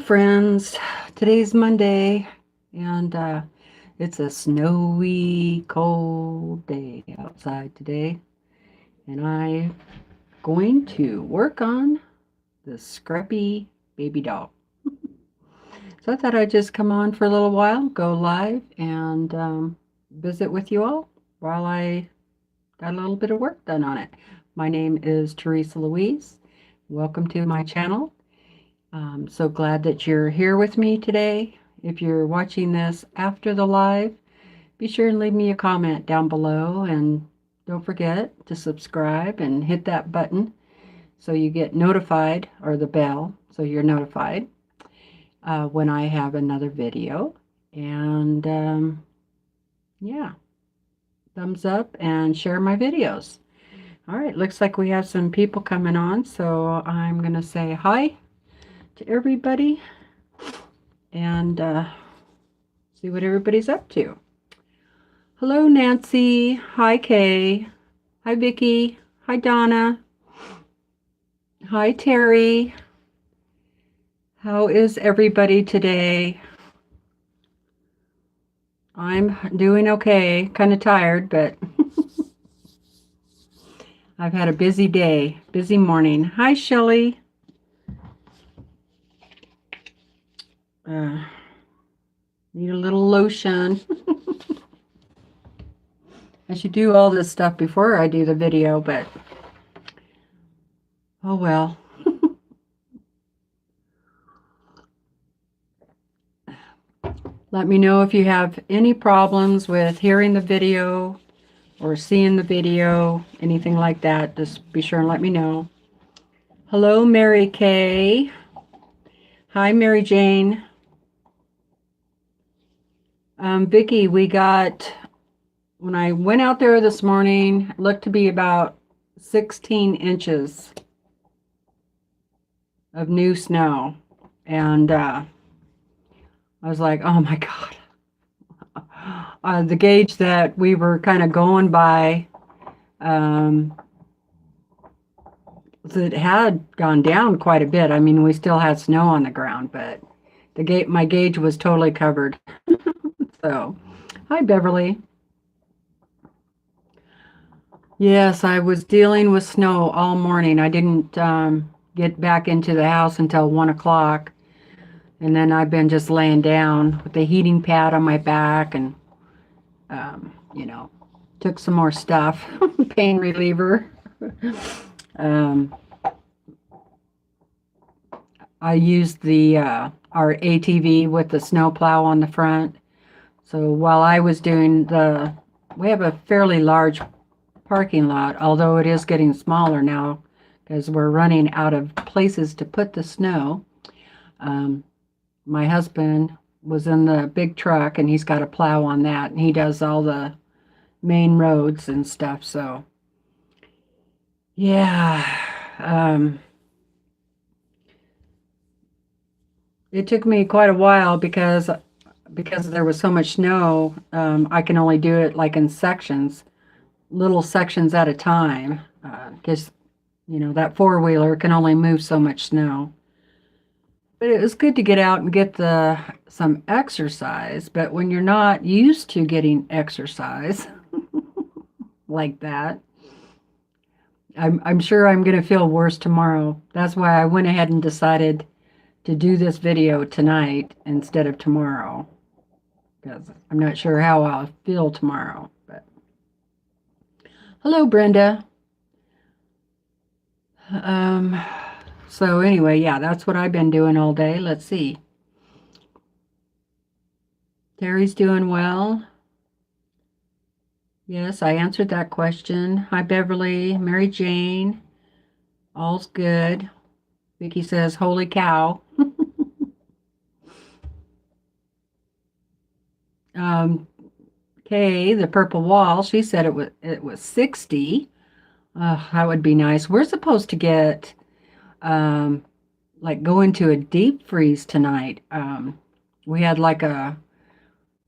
friends. Today's Monday, and it's a snowy, cold day outside today. And I'm going to work on the Scrappy baby doll. So I thought I'd just come on for a little while, go live, and visit with you all while I got a little bit of work done on it. My name is TeresaLouise. Welcome to my channel. I'm so glad that you're here with me today. If you're watching this after the live, be sure and leave me a comment down below, and don't forget to subscribe and hit that button so you get notified, or the bell so you're notified when I have another video. And yeah, thumbs up and share my videos. All right, looks like we have some people coming on, so I'm gonna say hi to everybody and see what everybody's up to. Hello, Nancy. Hi, Kay. Hi, Vicki. Hi, Donna. Hi, Terry. How is everybody today? I'm doing okay. Kind of tired, but I've had a busy day, busy morning. Hi, Shelley. Need a little lotion. I should do all this stuff before I do the video, but oh well. Let me know if you have any problems with hearing the video or seeing the video, anything like that. Just be sure and let me know. Hello, Mary Kay. Hi, Mary Jane. Vicki, we got, when I went out there this morning, it looked to be about 16 inches of new snow. And I was like, oh my God. The gauge that we were kind of going by, it had gone down quite a bit. I mean, we still had snow on the ground, but my gauge was totally covered. So, hi, Beverly. Yes, I was dealing with snow all morning. I didn't get back into the house until 1 o'clock. And then I've been just laying down with the heating pad on my back and, you know, took some more stuff, pain reliever. I used our ATV with the snow plow on the front. So while I was doing we have a fairly large parking lot, although it is getting smaller now because we're running out of places to put the snow. My husband was in the big truck, and he's got a plow on that, and he does all the main roads and stuff. So yeah, it took me quite a while because there was so much snow. I can only do it like in sections, little sections at a time, because you know that four-wheeler can only move so much snow. But it was good to get out and get some exercise. But when you're not used to getting exercise like that, I'm sure I'm going to feel worse tomorrow. That's why I went ahead and decided to do this video tonight instead of tomorrow, because I'm not sure how I'll feel tomorrow. But hello, Brenda. So anyway, yeah, that's what I've been doing all day. Let's see. Terry's doing well. Yes, I answered that question. Hi, Beverly, Mary Jane. All's good. Vicki says, holy cow. Kay, the purple wall, she said it was 60. That would be nice. We're supposed to get like go into a deep freeze tonight. We had like a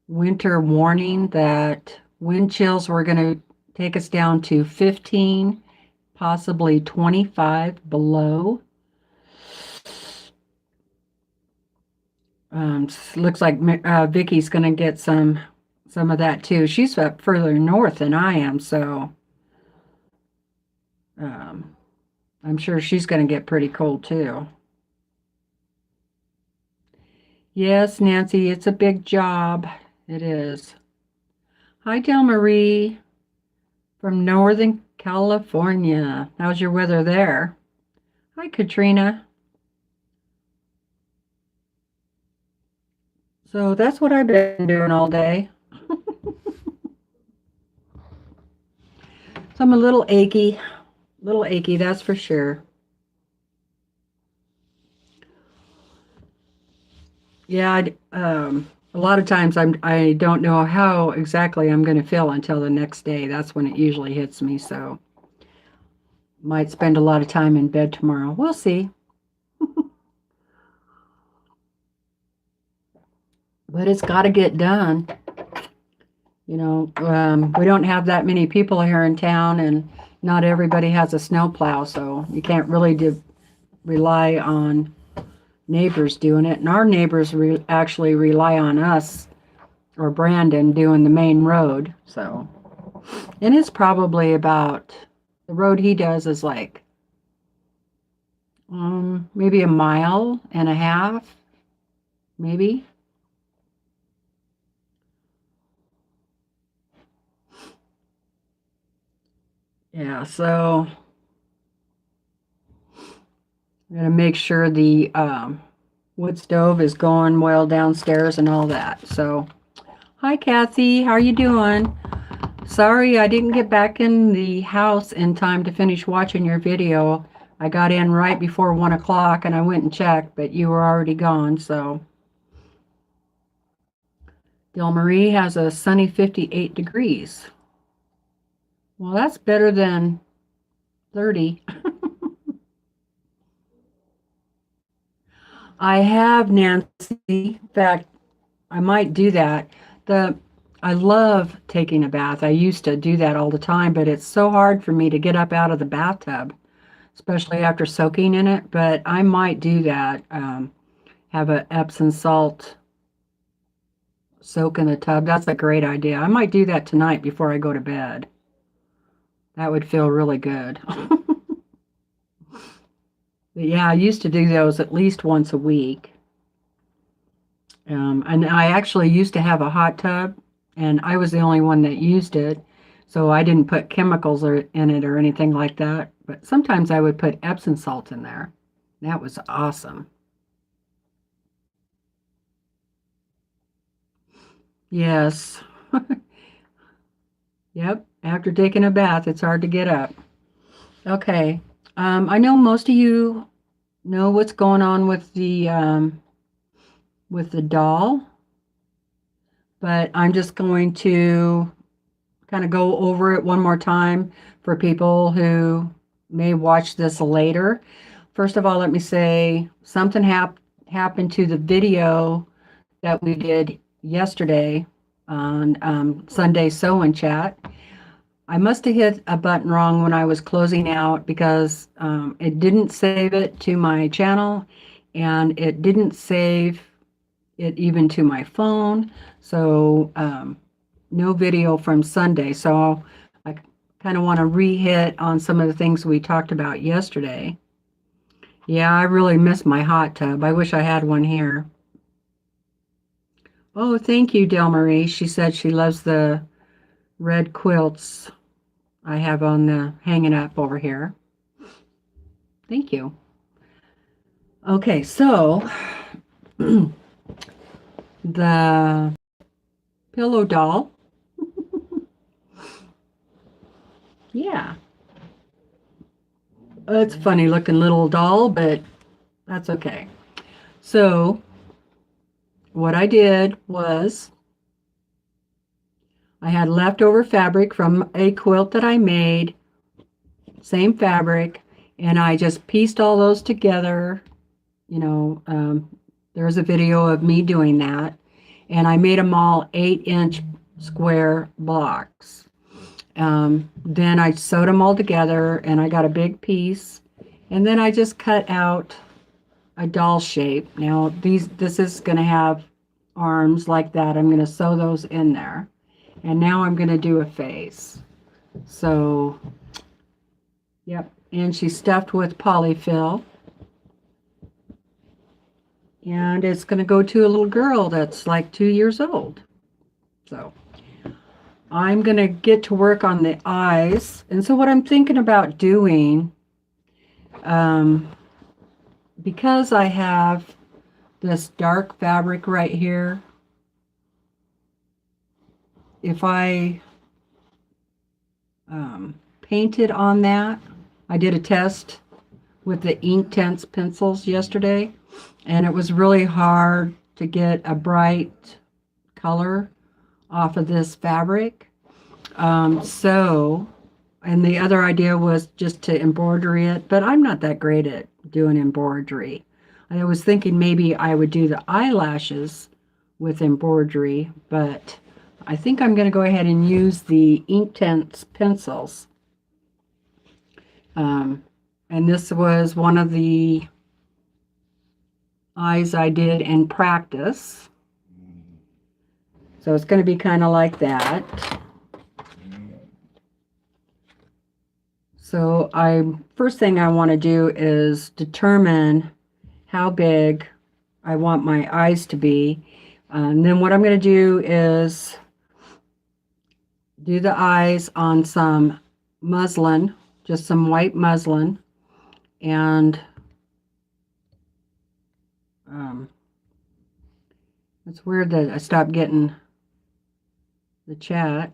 winter warning that wind chills were going to take us down to 15, possibly 25 below. Looks like Vicky's going to get some of that too. She's up further north than I am, so um, I'm sure she's going to get pretty cold too. Yes, Nancy, it's a big job. It is. Hi, Del Marie from Northern California. How's your weather there? Hi, Katrina. So that's what I've been doing all day. So I'm a little achy, that's for sure. Yeah, a lot of times I don't know how exactly I'm going to feel until the next day. That's when it usually hits me. So might spend a lot of time in bed tomorrow. We'll see. But it's got to get done. You know, we don't have that many people here in town, and not everybody has a snowplow, so you can't really rely on neighbors doing it. And our neighbors actually rely on us or Brandon doing the main road. So, and it's probably about, the road he does is like maybe 1.5 miles, maybe. Yeah, so I'm gonna make sure the wood stove is going well downstairs and all that. So, hi Kathy, how are you doing? Sorry I didn't get back in the house in time to finish watching your video. I got in right before 1 o'clock and I went and checked, but you were already gone, so. Del Marie has a sunny 58 degrees. Well, that's better than 30. I have, Nancy. In fact, I might do that. I love taking a bath. I used to do that all the time, but it's so hard for me to get up out of the bathtub, especially after soaking in it. But I might do that. Have a Epsom salt soak in the tub. That's a great idea. I might do that tonight before I go to bed. That would feel really good. But yeah, I used to do those at least once a week. And I actually used to have a hot tub, and I was the only one that used it. So I didn't put chemicals in it or anything like that. But sometimes I would put Epsom salt in there. That was awesome. Yes. Yep. After taking a bath, it's hard to get up. Okay. I know most of you know what's going on with the doll, but I'm just going to kind of go over it one more time for people who may watch this later. First of all, let me say something happened to the video that we did yesterday on Sunday Sew and Chat. I must have hit a button wrong when I was closing out because it didn't save it to my channel, and it didn't save it even to my phone. So no video from Sunday. So I kind of want to re-hit on some of the things we talked about yesterday. Yeah, I really miss my hot tub. I wish I had one here. Oh, thank you, Del Marie. She said she loves the red quilts I have on the hanging up over here. Thank you. Okay, so the pillow doll. Yeah. It's a funny looking little doll, but that's okay. So what I did was I had leftover fabric from a quilt that I made, same fabric, and I just pieced all those together. You know, there's a video of me doing that, and I made them all 8-inch square blocks. Then I sewed them all together, and I got a big piece, and then I just cut out a doll shape. Now this is going to have arms like that. I'm going to sew those in there. And now I'm going to do a face. So, yep. And she's stuffed with polyfill. And it's going to go to a little girl that's like 2 years old. So, I'm going to get to work on the eyes. And so what I'm thinking about doing, because I have this dark fabric right here, if I painted on that, I did a test with the Inktense pencils yesterday, and it was really hard to get a bright color off of this fabric. And the other idea was just to embroidery it, but I'm not that great at doing embroidery. I was thinking maybe I would do the eyelashes with embroidery, but I think I'm going to go ahead and use the Inktense pencils. And this was one of the eyes I did in practice. So it's going to be kind of like that. So first thing I want to do is determine how big I want my eyes to be. And then what I'm going to do is do the eyes on some muslin, just some white muslin. And it's weird that I stopped getting the chat.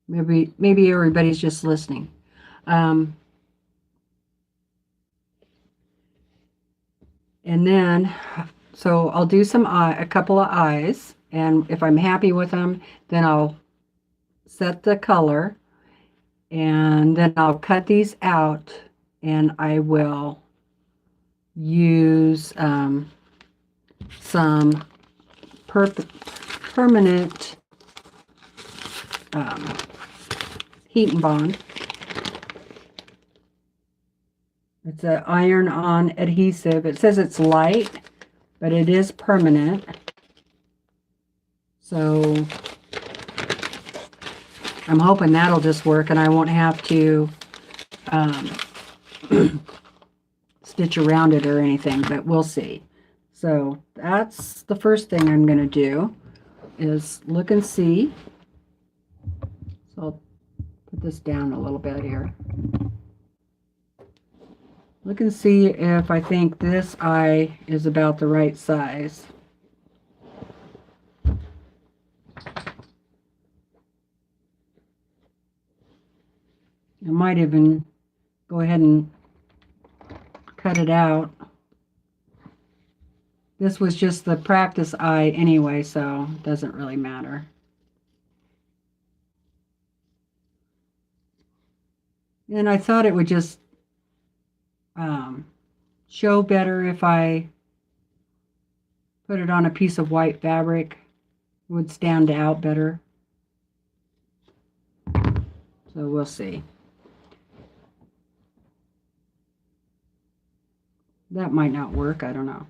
Maybe everybody's just listening. And then, so I'll do a couple of eyes, and if I'm happy with them, then I'll set the color, and then I'll cut these out, and I will use some permanent heat and bond. It's an iron-on adhesive. It says it's light, but it is permanent. So I'm hoping that'll just work, and I won't have to stitch around it or anything, but we'll see. So that's the first thing I'm going to do, is look and see. So I'll put this down a little bit here. Look and see if I think this eye is about the right size. I might even go ahead and cut it out. This was just the practice eye anyway, so it doesn't really matter. And I thought it would just show better if I put it on a piece of white fabric. It would stand out better. So we'll see. That might not work, I don't know.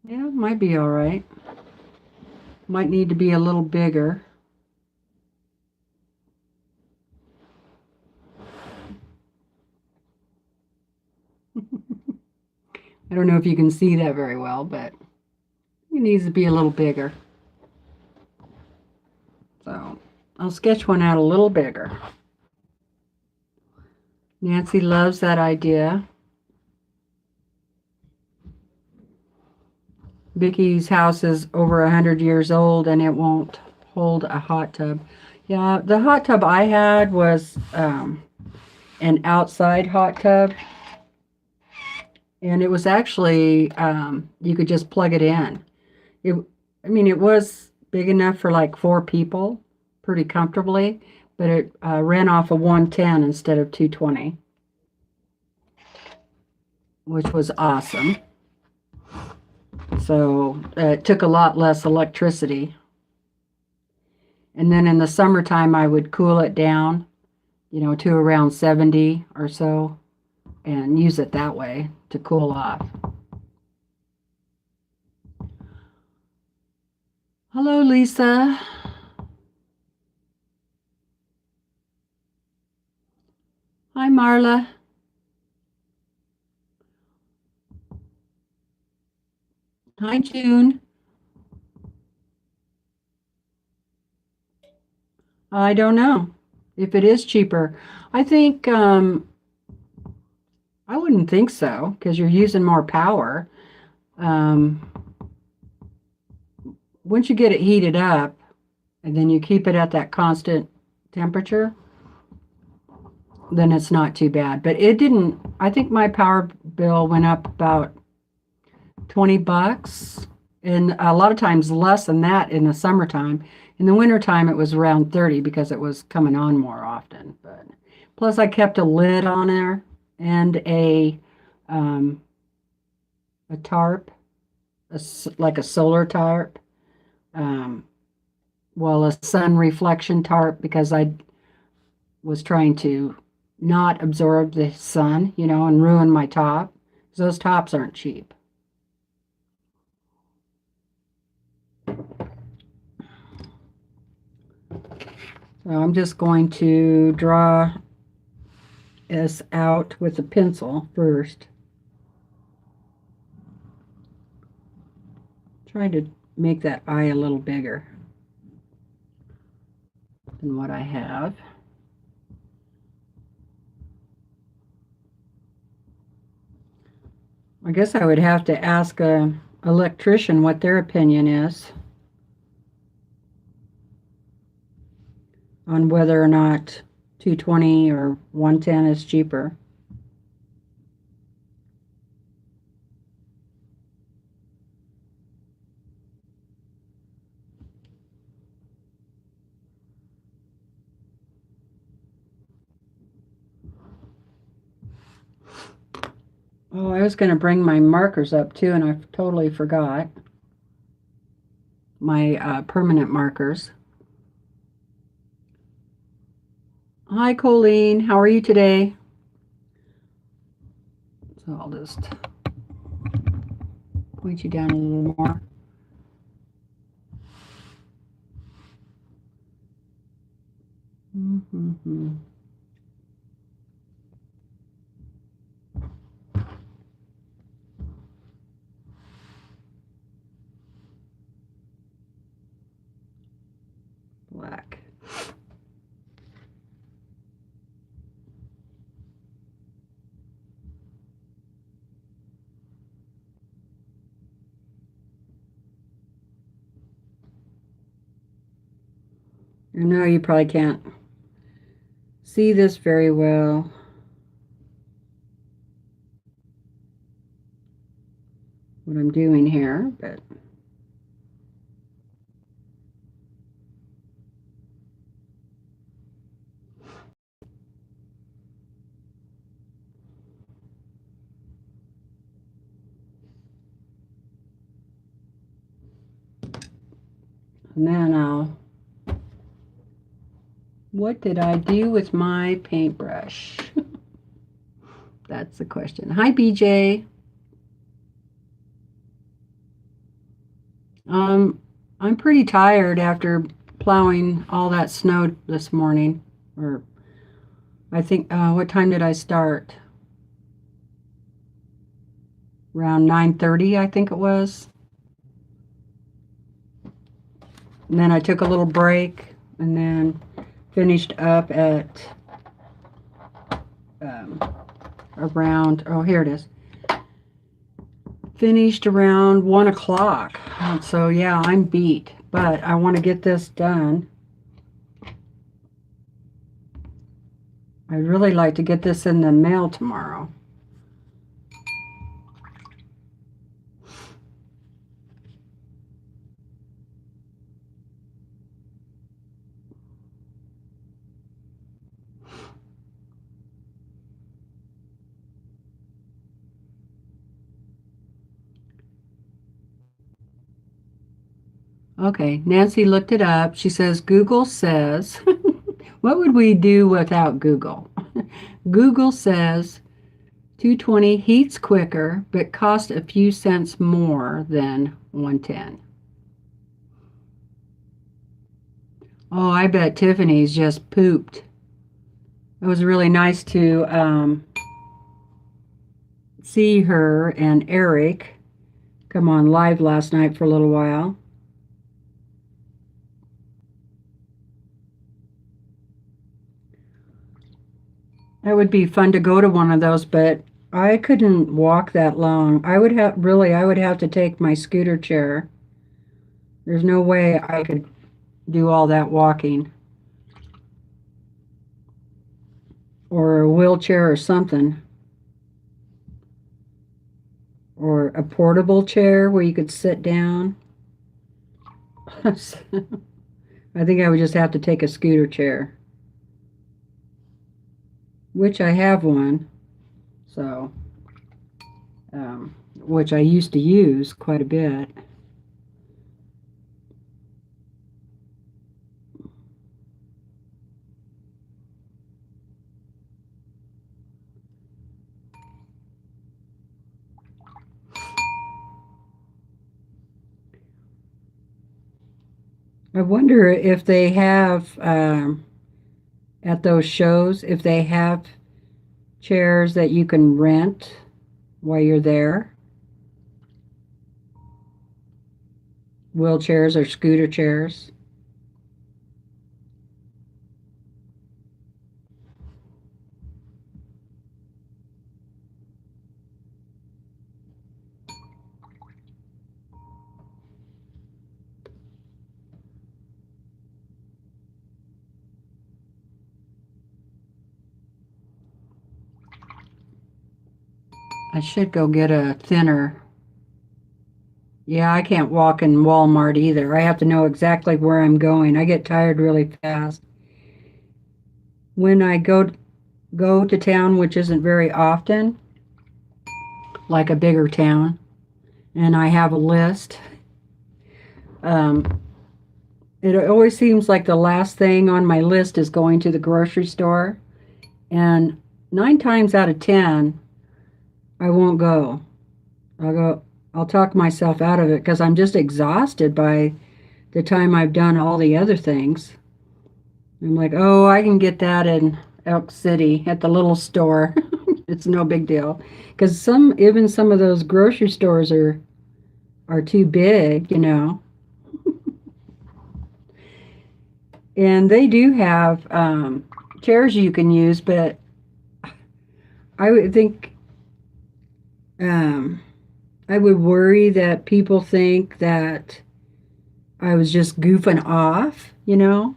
Yeah, it might be all right. Might need to be a little bigger. I don't know if you can see that very well, but it needs to be a little bigger. So I'll sketch one out a little bigger. Nancy loves that idea. Vicky's house is over 100 years old and it won't hold a hot tub. Yeah, the hot tub I had was an outside hot tub. And it was actually, you could just plug it in. I mean, it was big enough for like 4 people pretty comfortably, but it ran off of 110 instead of 220, which was awesome. So it took a lot less electricity. And then in the summertime, I would cool it down to around 70 or so, and use it that way to cool off. Hello, Lisa. Hi, Marla. Hi, June. I don't know if it is cheaper. I think, I wouldn't think so, because you're using more power. Um, Once you get it heated up, and then you keep it at that constant temperature, then it's not too bad. But it didn't, I think my power bill went up about $20, and a lot of times less than that in the summertime. In the wintertime, it was around 30 because it was coming on more often. But plus, I kept a lid on there and um, a tarp, like a solar tarp, um, well, a sun reflection tarp, because I was trying to not absorb the sun, and ruin my top. Those tops aren't cheap. So I'm just going to draw this out with a pencil first. Try to make that eye a little bigger than what I have. I guess I would have to ask a electrician what their opinion is on whether or not 220 or 110 is cheaper. Oh, I was going to bring my markers up too, and I totally forgot my permanent markers. Hi, Colleen. How are you today? So I'll just point you down a little more. Black. I know you probably can't see this very well. What I'm doing here, but and then what did I do with my paintbrush? That's the question. Hi, BJ. I'm pretty tired after plowing all that snow this morning. Or I think, what time did I start? Around 9:30, I think it was. And then I took a little break and then finished up at around, oh, here it is. Finished around 1 o'clock. So yeah, I'm beat, but I want to get this done. I'd really like to get this in the mail tomorrow. Okay, Nancy looked it up. She says, Google says, What would we do without Google? Google says 220 heats quicker, but costs a few cents more than 110. Oh, I bet Tiffany's just pooped. It was really nice to see her and Eric come on live last night for a little while. That would be fun to go to one of those, but I couldn't walk that long. I would have to take my scooter chair. There's no way I could do all that walking. Or a wheelchair or something. Or a portable chair where you could sit down. I think I would just have to take a scooter chair. Which I have one, so which I used to use quite a bit. I wonder if they have at those shows, if they have chairs that you can rent while you're there. Wheelchairs or scooter chairs. I should go get a thinner. Yeah, I can't walk in Walmart either. I have to know exactly where I'm going. I get tired really fast. When I go to town, which isn't very often, like a bigger town, and I have a list, it always seems like the last thing on my list is going to the grocery store, and 9 times out of 10, I won't go. I'll talk myself out of it because I'm just exhausted by the time I've done all the other things. I'm like, oh, I can get that in Elk City at the little store. It's no big deal. Because even some of those grocery stores are too big, you know. And they do have chairs you can use, but I would think I would worry that people think that I was just goofing off, you know.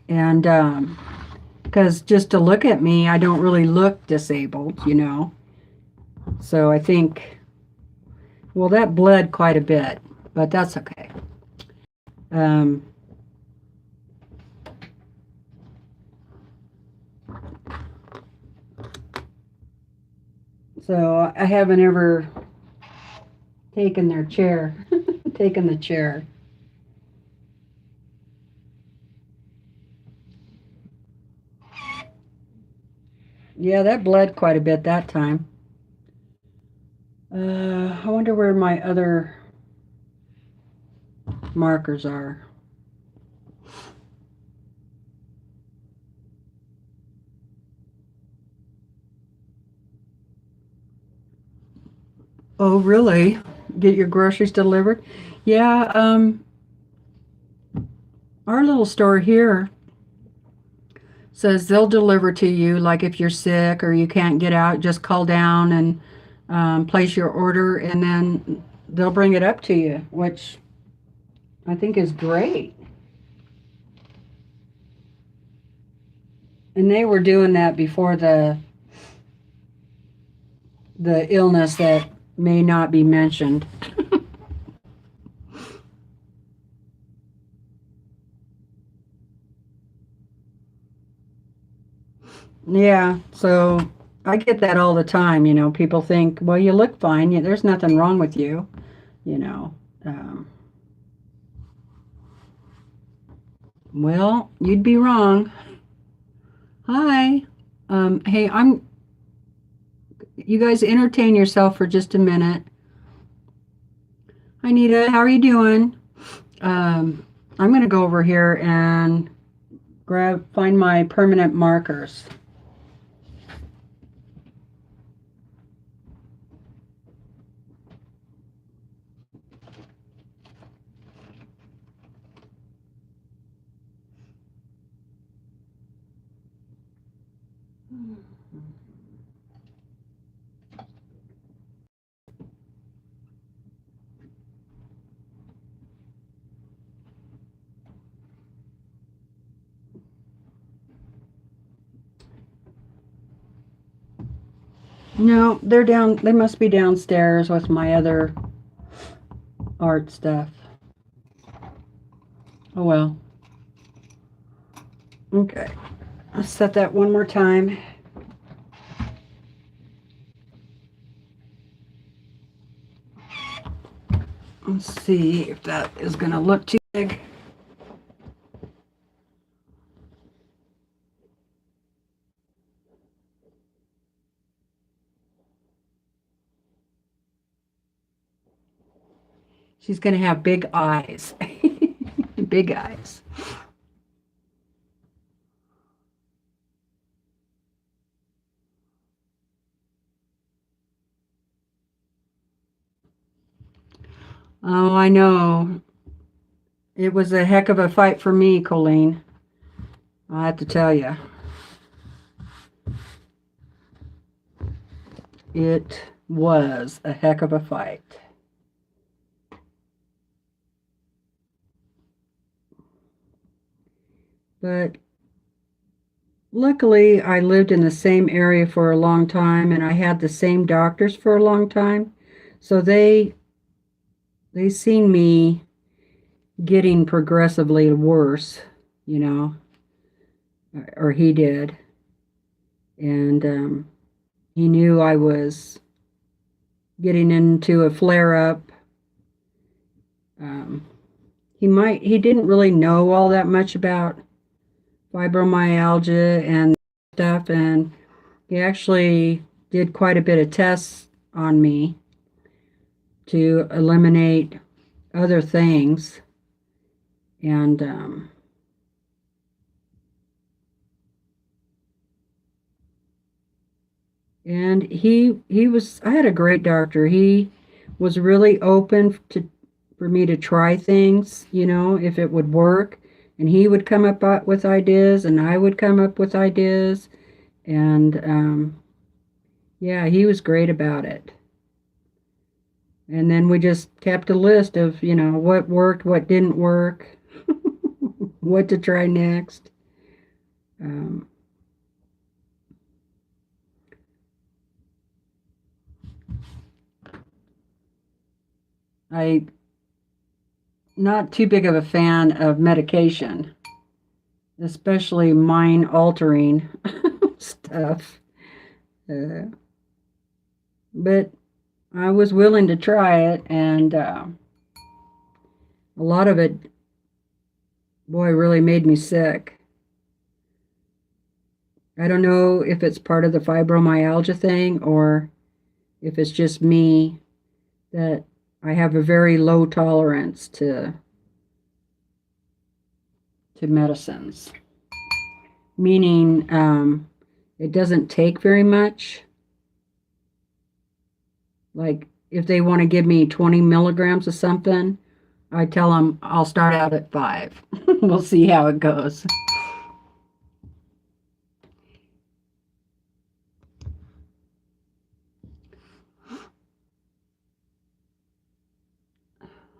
And because just to look at me, I don't really look disabled, you know. So I think, well, that bled quite a bit, but that's okay. So I haven't ever taken their chair, taken the chair. Yeah, that bled quite a bit that time. I wonder where my other markers are. Oh, really? Get your groceries delivered? Yeah, our little store here says they'll deliver to you, like if you're sick or you can't get out, just call down and place your order, and then they'll bring it up to you, which I think is great. And they were doing that before the illness that may not be mentioned. Yeah, so I get that all the time. You know, people think, well, you look fine. There's nothing wrong with you, you know. Well, you'd be wrong. Hi. Hey, you guys entertain yourself for just a minute. Hi, Nita. How are you doing? I'm going to go over here and find my permanent markers. No, they're down. They must be downstairs with my other art stuff. Oh well. Okay. Let's set that one more time. Let's see if that is going to look too big. She's going to have big eyes. Big eyes. Oh, I know. It was a heck of a fight for me, Colleen. I have to tell you. It was a heck of a fight. But luckily, I lived in the same area for a long time, and I had the same doctors for a long time. So they seen me getting progressively worse, you know, or he did. And he knew I was getting into a flare up. He didn't really know all that much about fibromyalgia and stuff, and he actually did quite a bit of tests on me to eliminate other things. And he was I had a great doctor. He was really open for me to try things, you know, if it would work. And he would come up with ideas, and I would come up with ideas. And yeah, he was great about it. And then we just kept a list of, you know, what worked, what didn't work, what to try next. Um, I not too big of a fan of medication, especially mind altering stuff. Uh, but I was willing to try it, and a lot of it, boy, really made me sick. I don't know if it's part of the fibromyalgia thing or if it's just me that I have a very low tolerance to medicines, meaning it doesn't take very much. Like if they want to give me 20 milligrams of something, I tell them I'll start out at 5. We'll see how it goes.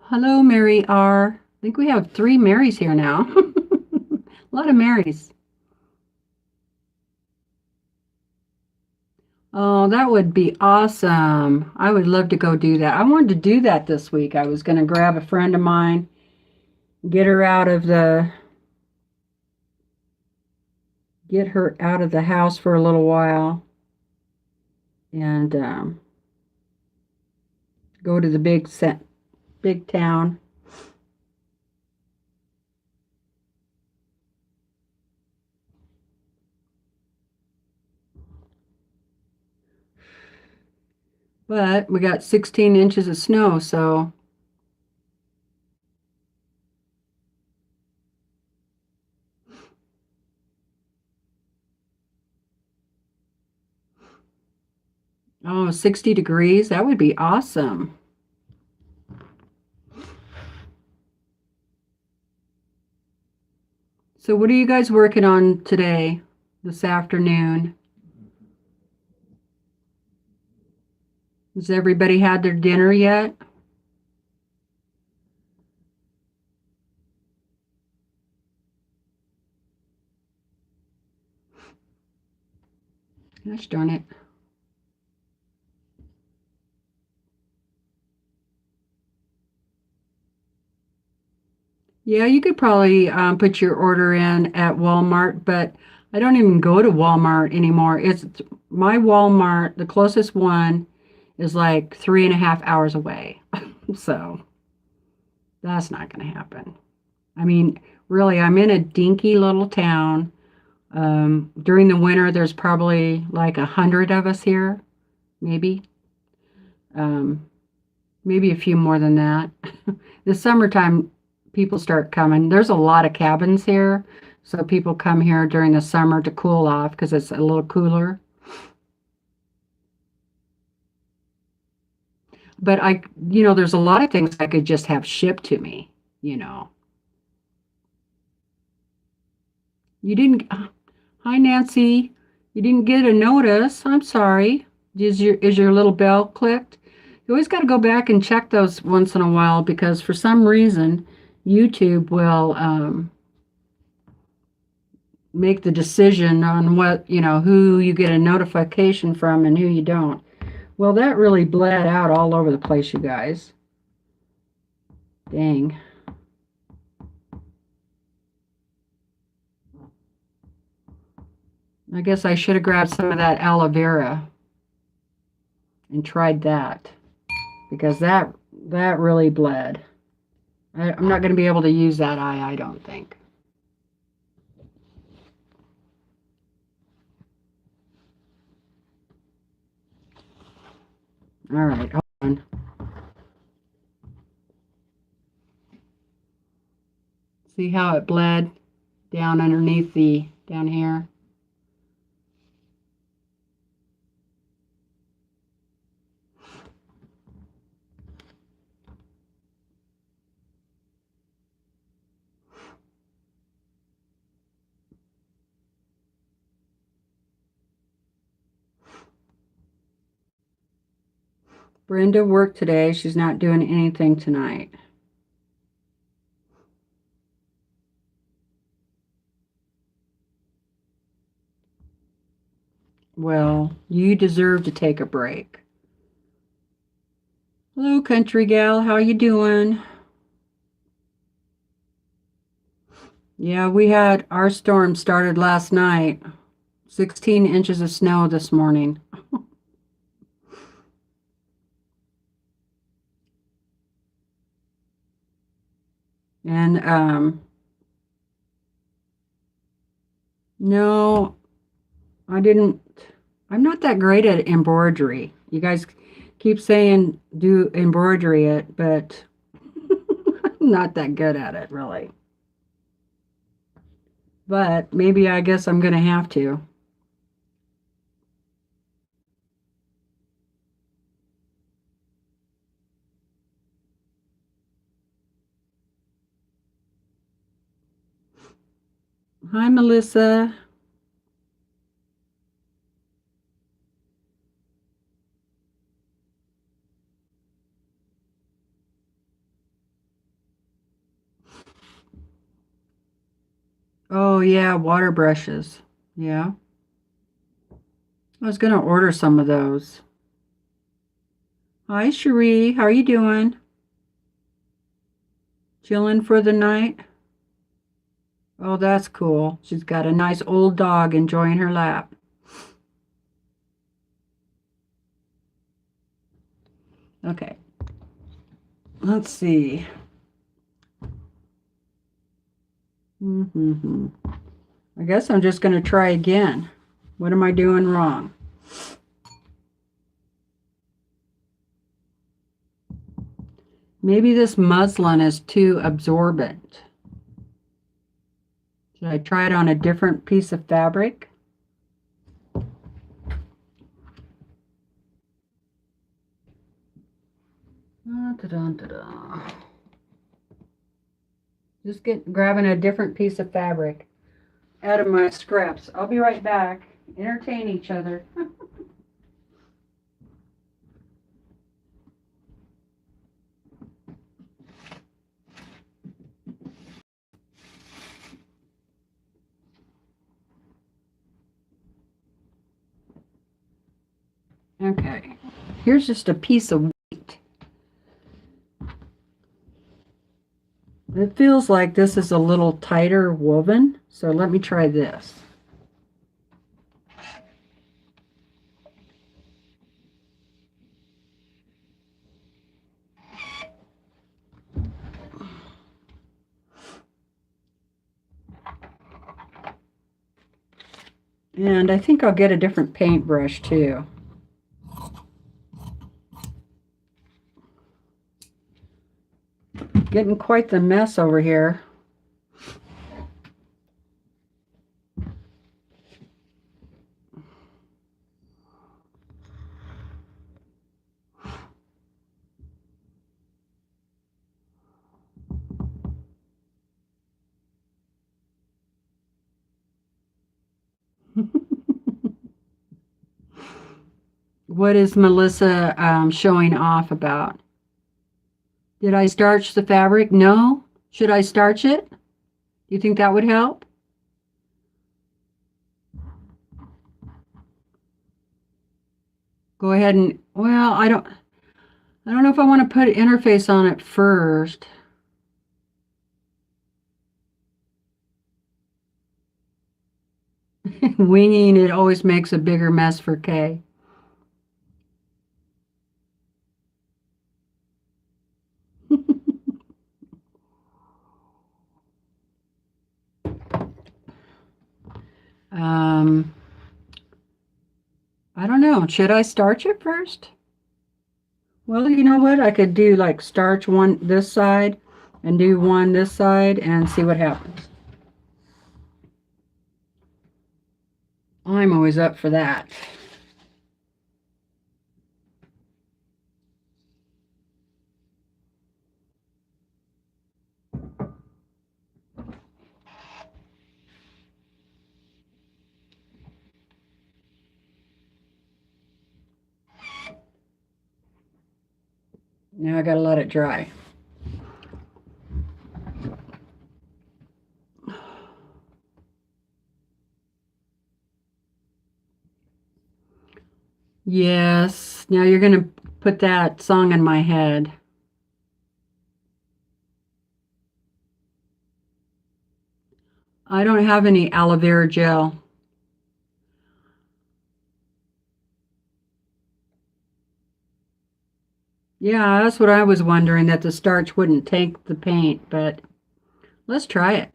Hello, Mary R. I think we have 3 Marys here now. A lot of Marys. Oh, that would be awesome. I would love to go do that. I wanted to do that this week. I was going to grab a friend of mine, get her out of the house for a little while, and go to the big town. But we got 16 inches of snow, so oh, 60 degrees. That would be awesome. So what are you guys working on today, this afternoon? Has everybody had their dinner yet? Gosh darn it. Yeah, you could probably put your order in at Walmart, but I don't even go to Walmart anymore. It's my Walmart, the closest one is like 3.5 hours away. So that's not going to happen. I mean, really, I'm in a dinky little town. During the winter, there's probably like 100 of us here, maybe. Um, maybe a few more than that. The summertime, people start coming. There's a lot of cabins here, so people come here during the summer to cool off because it's a little cooler. But there's a lot of things I could just have shipped to me, you know. You didn't, hi Nancy, you didn't get a notice. I'm sorry. Is your little bell clicked? You always got to go back and check those once in a while because for some reason YouTube will make the decision on who you get a notification from and who you don't. Well, that really bled out all over the place, you guys. Dang. I guess I should have grabbed some of that aloe vera and tried that because that really bled. I'm not going to be able to use that eye, I don't think. All right, hold on. See how it bled down underneath down here? Brenda worked today. She's not doing anything tonight. Well, you deserve to take a break. Hello, country gal. How you doing? Yeah, we had our storm started last night. 16 inches of snow this morning. And no, I didn't. I'm not that great at embroidery. You guys keep saying do embroidery it, but I'm not that good at it, really. But maybe I guess I'm going to have to. Hi, Melissa. Oh, yeah, water brushes. Yeah. I was going to order some of those. Hi, Cherie. How are you doing? Chilling for the night? Oh, that's cool. She's got a nice old dog enjoying her lap. Okay. Let's see. I guess I'm just going to try again. What am I doing wrong? Maybe this muslin is too absorbent. Should I try it on a different piece of fabric? Just grabbing a different piece of fabric out of my scraps. I'll be right back. Entertain each other. Okay, here's just a piece of wheat. It feels like this is a little tighter woven, so let me try this. And I think I'll get a different paintbrush too. Getting quite the mess over here. What is Melissa showing off about? Did I starch the fabric? No. Should I starch it? Do you think that would help? Go ahead and, well, I don't know if I want to put interface on it first. Winging it always makes a bigger mess for Kay. I don't know. Should I starch it first? Well, you know what? I could do like starch one this side and do one this side and see what happens. I'm always up for that. Now I gotta let it dry. Yes, now you're gonna put that song in my head. I don't have any aloe vera gel. Yeah, that's what I was wondering, that the starch wouldn't take the paint, but let's try it.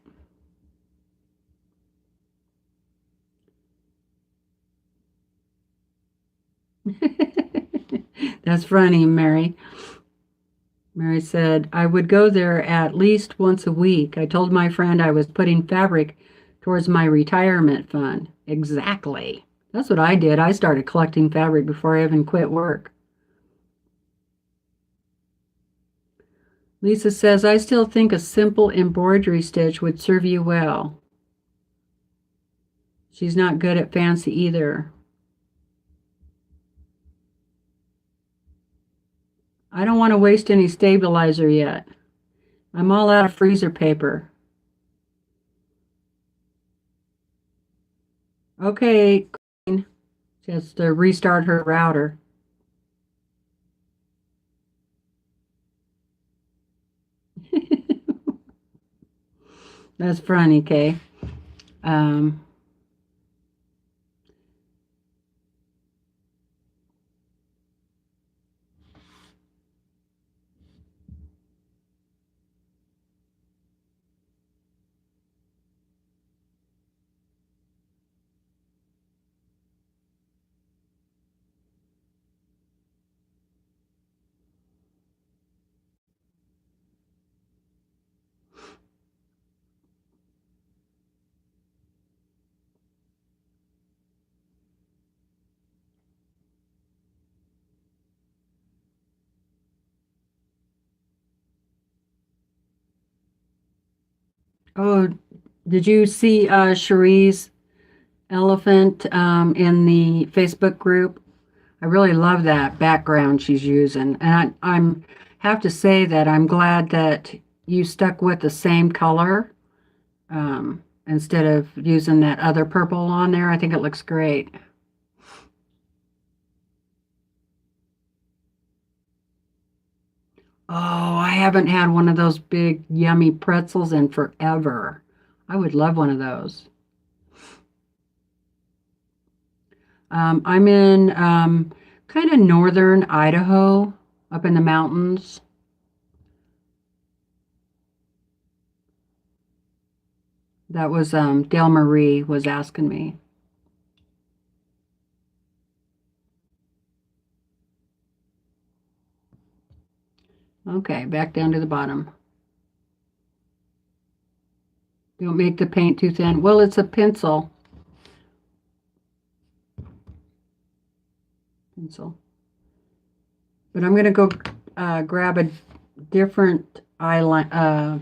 That's funny, Mary. Mary said, I would go there at least once a week. I told my friend I was putting fabric towards my retirement fund. Exactly. That's what I did. I started collecting fabric before I even quit work. Lisa says, I still think a simple embroidery stitch would serve you well. She's not good at fancy either. I don't want to waste any stabilizer yet. I'm all out of freezer paper. Okay, Queen. She has to restart her router. That's funny, Kay. Um, Oh, did you see Cherie's elephant in the Facebook group? I really love that background she's using. And I'm have to say that I'm glad that you stuck with the same color instead of using that other purple on there. I think it looks great. Oh, I haven't had one of those big yummy pretzels in forever. I would love one of those. I'm in kind of northern Idaho, up in the mountains. That was Dale Marie was asking me. Okay, back down to the bottom. Don't make the paint too thin. Well, it's a pencil. Pencil. But I'm going to go grab a different eyeliner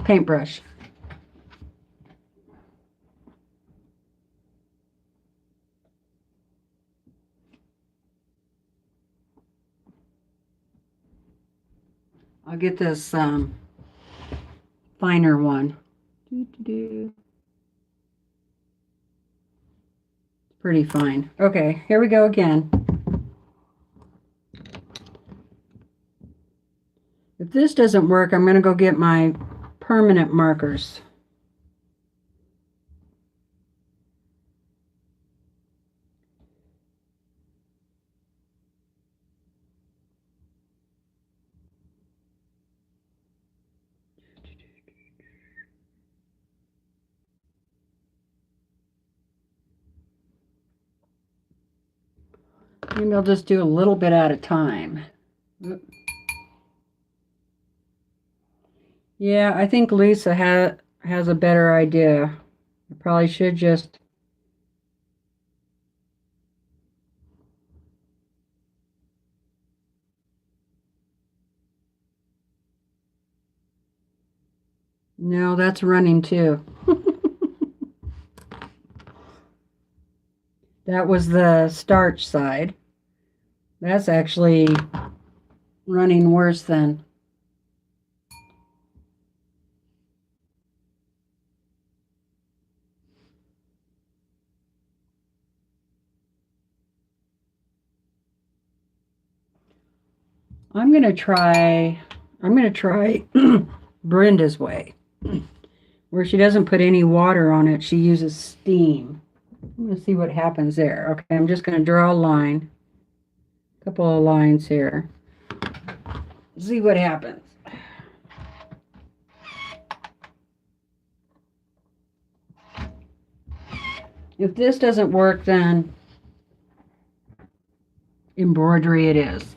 paintbrush. I'll get this finer one. Pretty fine. Okay, here we go again. If this doesn't work, I'm going to go get my permanent markers. Maybe I'll just do a little bit at a time. Yeah, I think Lisa has a better idea. I probably should just... No, that's running too. That was the starch side. That's actually running worse than... I'm going to try Brenda's way, where she doesn't put any water on it. She uses steam. I'm going to see what happens there. Okay, I'm just going to draw a line, a couple of lines here. See what happens. If this doesn't work, then embroidery it is.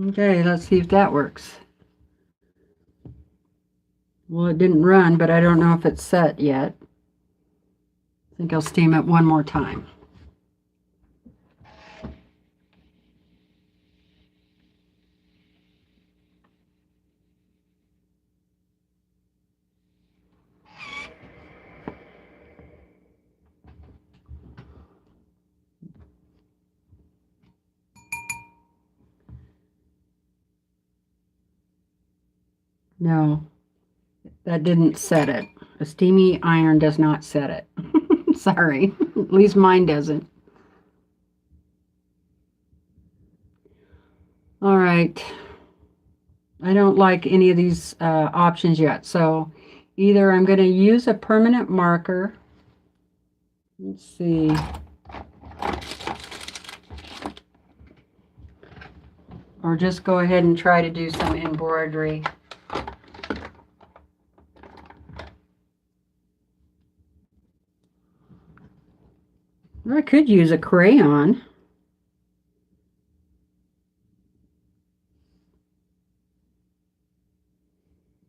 Okay, let's see if that works. Well, it didn't run, but I don't know if it's set yet. I think I'll steam it one more time. No, that didn't set it. A steamy iron does not set it. Sorry, at least mine doesn't. All right. I don't like any of these options yet. So either I'm going to use a permanent marker. Let's see. or just go ahead and try to do some embroidery. Or I could use a crayon.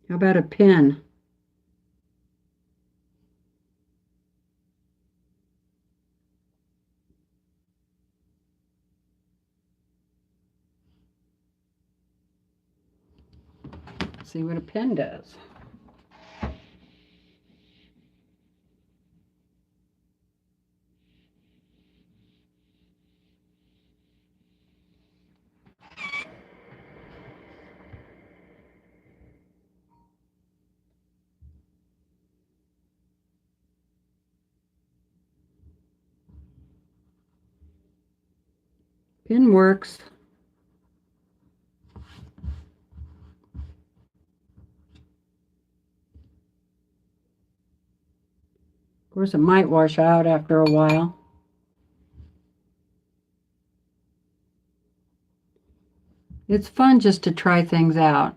How about a pen? See what a pen does. Pen works. Of course, it might wash out after a while. It's fun just to try things out.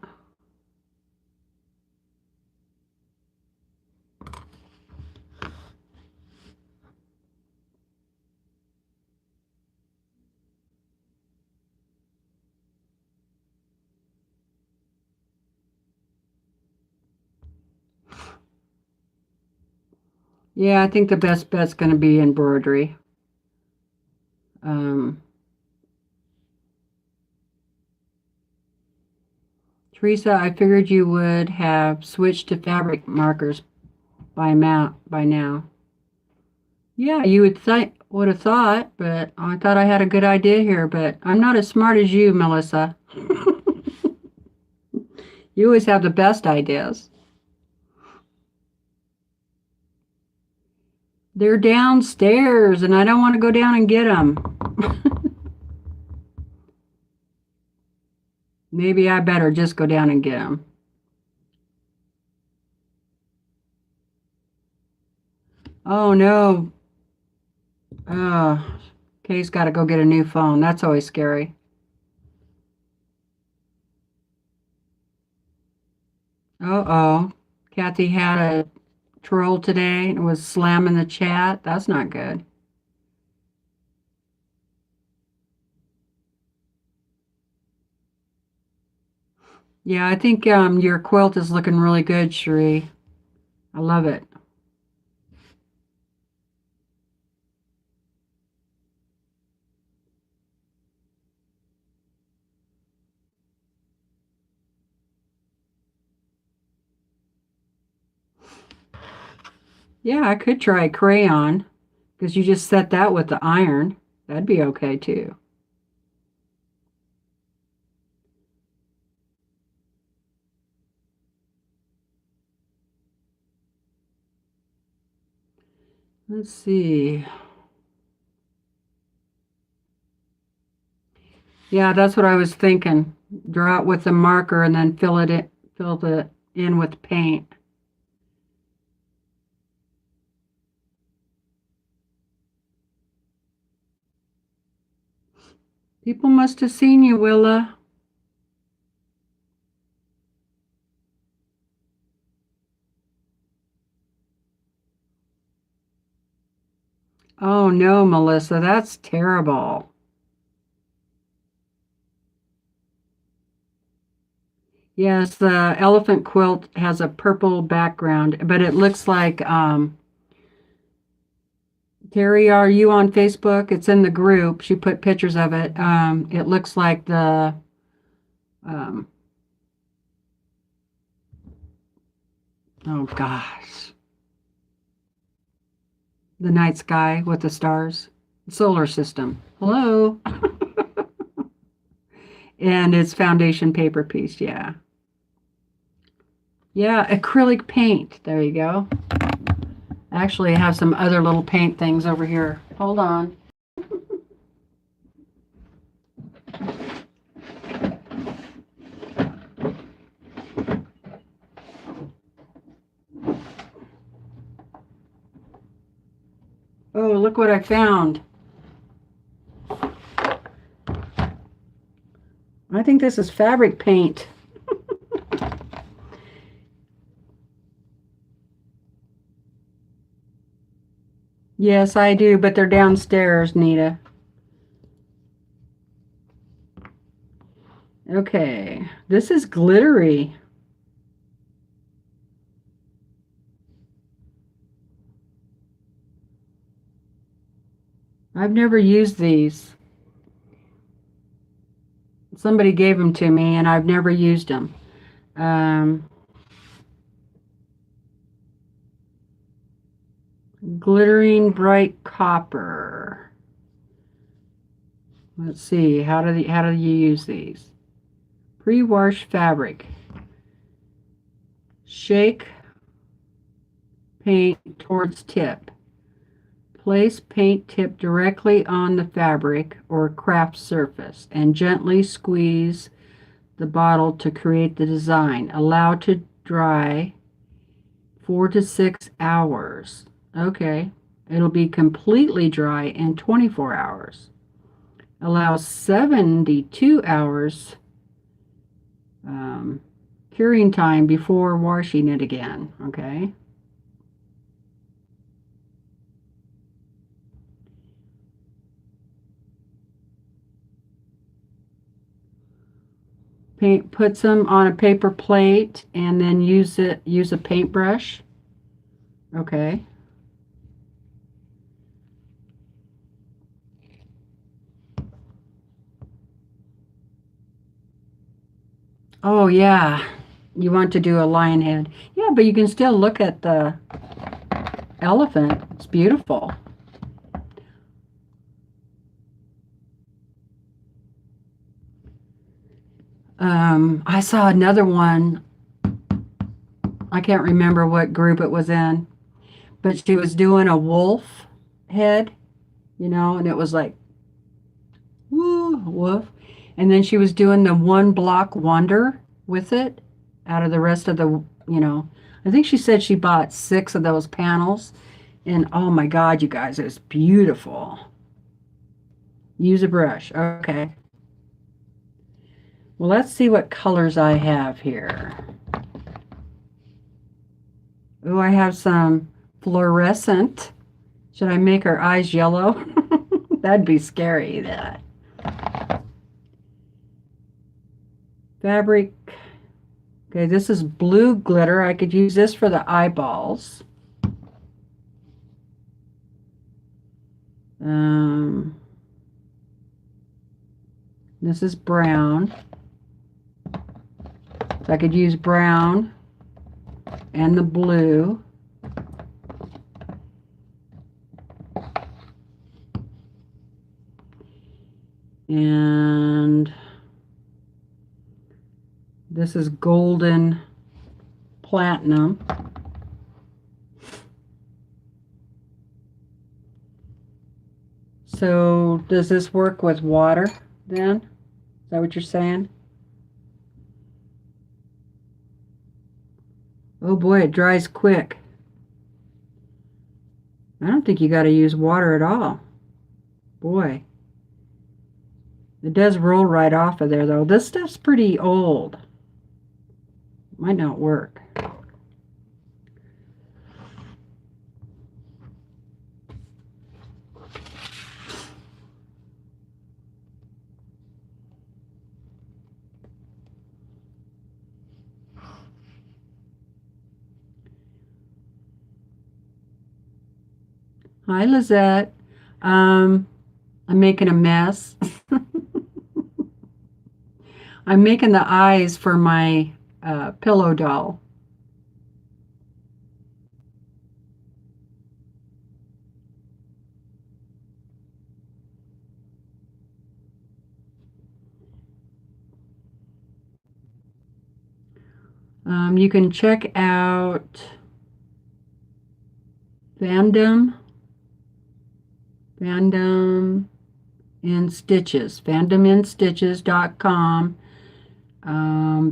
Yeah, I think the best bet's going to be embroidery. Teresa, I figured you would have switched to fabric markers by now. Yeah, you would have thought, but I thought I had a good idea here, but I'm not as smart as you, Melissa. You always have the best ideas. They're downstairs, and I don't want to go down and get them. Maybe I better just go down and get them. Oh, no. Kay's got to go get a new phone. That's always scary. Uh-oh. Kathy had a troll today and was slamming the chat. That's not good. Yeah, I think your quilt is looking really good, Cherie. I love it. Yeah, I could try crayon because you just set that with the iron. That'd be okay too. Let's see. Yeah, that's what I was thinking. Draw it with a marker and then fill it in with paint. People must have seen you, Willa. Oh no, Melissa, that's terrible. Yes, the elephant quilt has a purple background, but it looks like, Terry, are you on Facebook? It's in the group. She put pictures of it. It looks like the, um, oh gosh, the night sky with the stars, solar system. Hello. And it's foundation paper piece, yeah. Yeah, acrylic paint. There you go. Actually, I have some other little paint things over here. Hold on. Oh, look what I found. I I think this is fabric paint. Yes, I do, but they're downstairs, Nita. Okay, this is glittery. I've never used these. Somebody gave them to me, and I've never used them. Glittering bright copper. Let's see. How do you use these? Pre-wash fabric. Shake paint towards tip. Place paint tip directly on the fabric or craft surface and gently squeeze the bottle to create the design. Allow to dry 4 to 6 hours. Okay. It'll be completely dry in 24 hours. Allow 72 hours curing time before washing it again. Okay. Put some on a paper plate and then use a paintbrush. Okay. Oh yeah, you want to do a lion head. Yeah, but you can still look at the elephant. It's beautiful. I saw another one. I can't remember what group it was in, but she was doing a wolf head, and it was like, woo, woof. And then she was doing the one block wonder with it out of the rest of the, I think she said she bought 6 of those panels. And oh my God, you guys, it was beautiful. Use a brush. Okay. Well, let's see what colors I have here. Oh, I have some fluorescent. Should I make her eyes yellow? That'd be scary, that. Fabric. Okay, this is blue glitter. I could use this for the eyeballs. This is brown. So I could use brown and the blue. And this is golden platinum. So does this work with water then? Is that what you're saying? Oh boy, it dries quick. I don't think you got to use water at all. Boy. It does roll right off of there though. This stuff's pretty old. Might not work. Hi, Lizette. I'm making a mess. I'm making the eyes for my pillow doll. You can check out Fandom in Stitches, fandominstitches.com.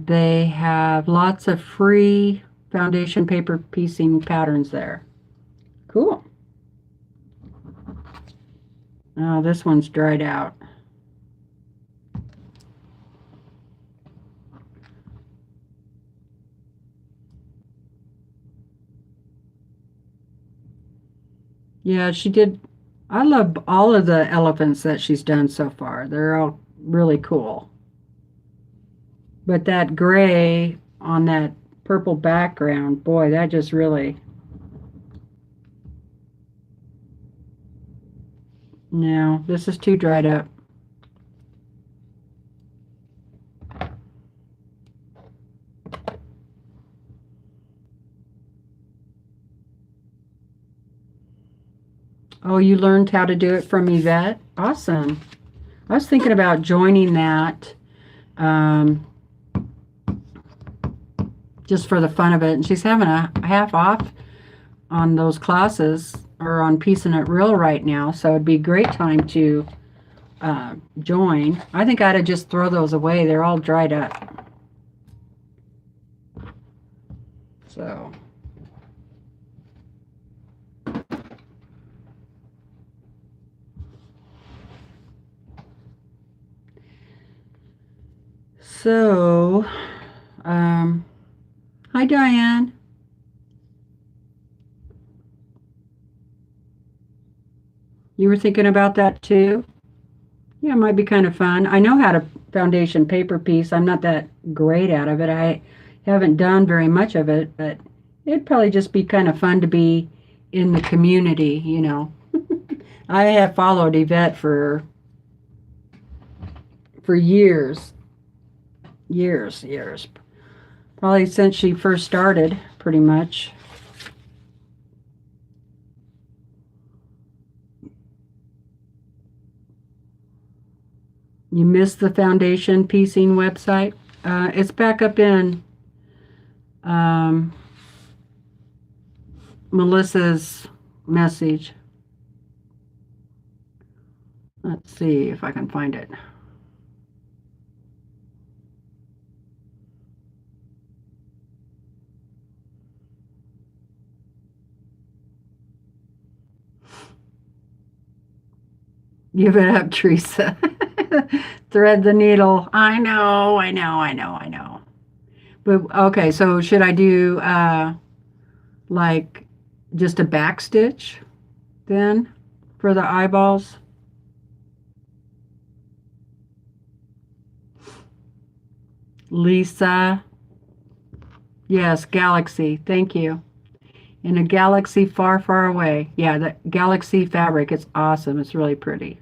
They have lots of free foundation paper piecing patterns there. Cool. Oh, this one's dried out. Yeah, she did. I love all of the elephants that she's done so far. They're all really cool. But that gray on that purple background, boy, that just really... No, this is too dried up. Oh, you learned how to do it from Yvette? Awesome. I was thinking about joining that just for the fun of it. And she's having a half off on those classes or on Piecing It Real right now. So it'd be a great time to join. I think I'd just throw those away. They're all dried up. So... So, hi Diane. You were thinking about that too? Yeah, it might be kind of fun. I know how to foundation paper piece. I'm not that great out of it. I haven't done very much of it, but it'd probably just be kind of fun to be in the community, you know. I have followed Yvette for years. Years. Probably since she first started, pretty much. You missed the foundation piecing website? It's back up in Melissa's message. Let's see if I can find it. Give it up, Teresa. Thread the needle. I know. But okay, so should I do like just a back stitch then for the eyeballs? Lisa. Yes, galaxy. Thank you. In a galaxy far, far away. Yeah, the galaxy fabric. It's awesome. It's really pretty.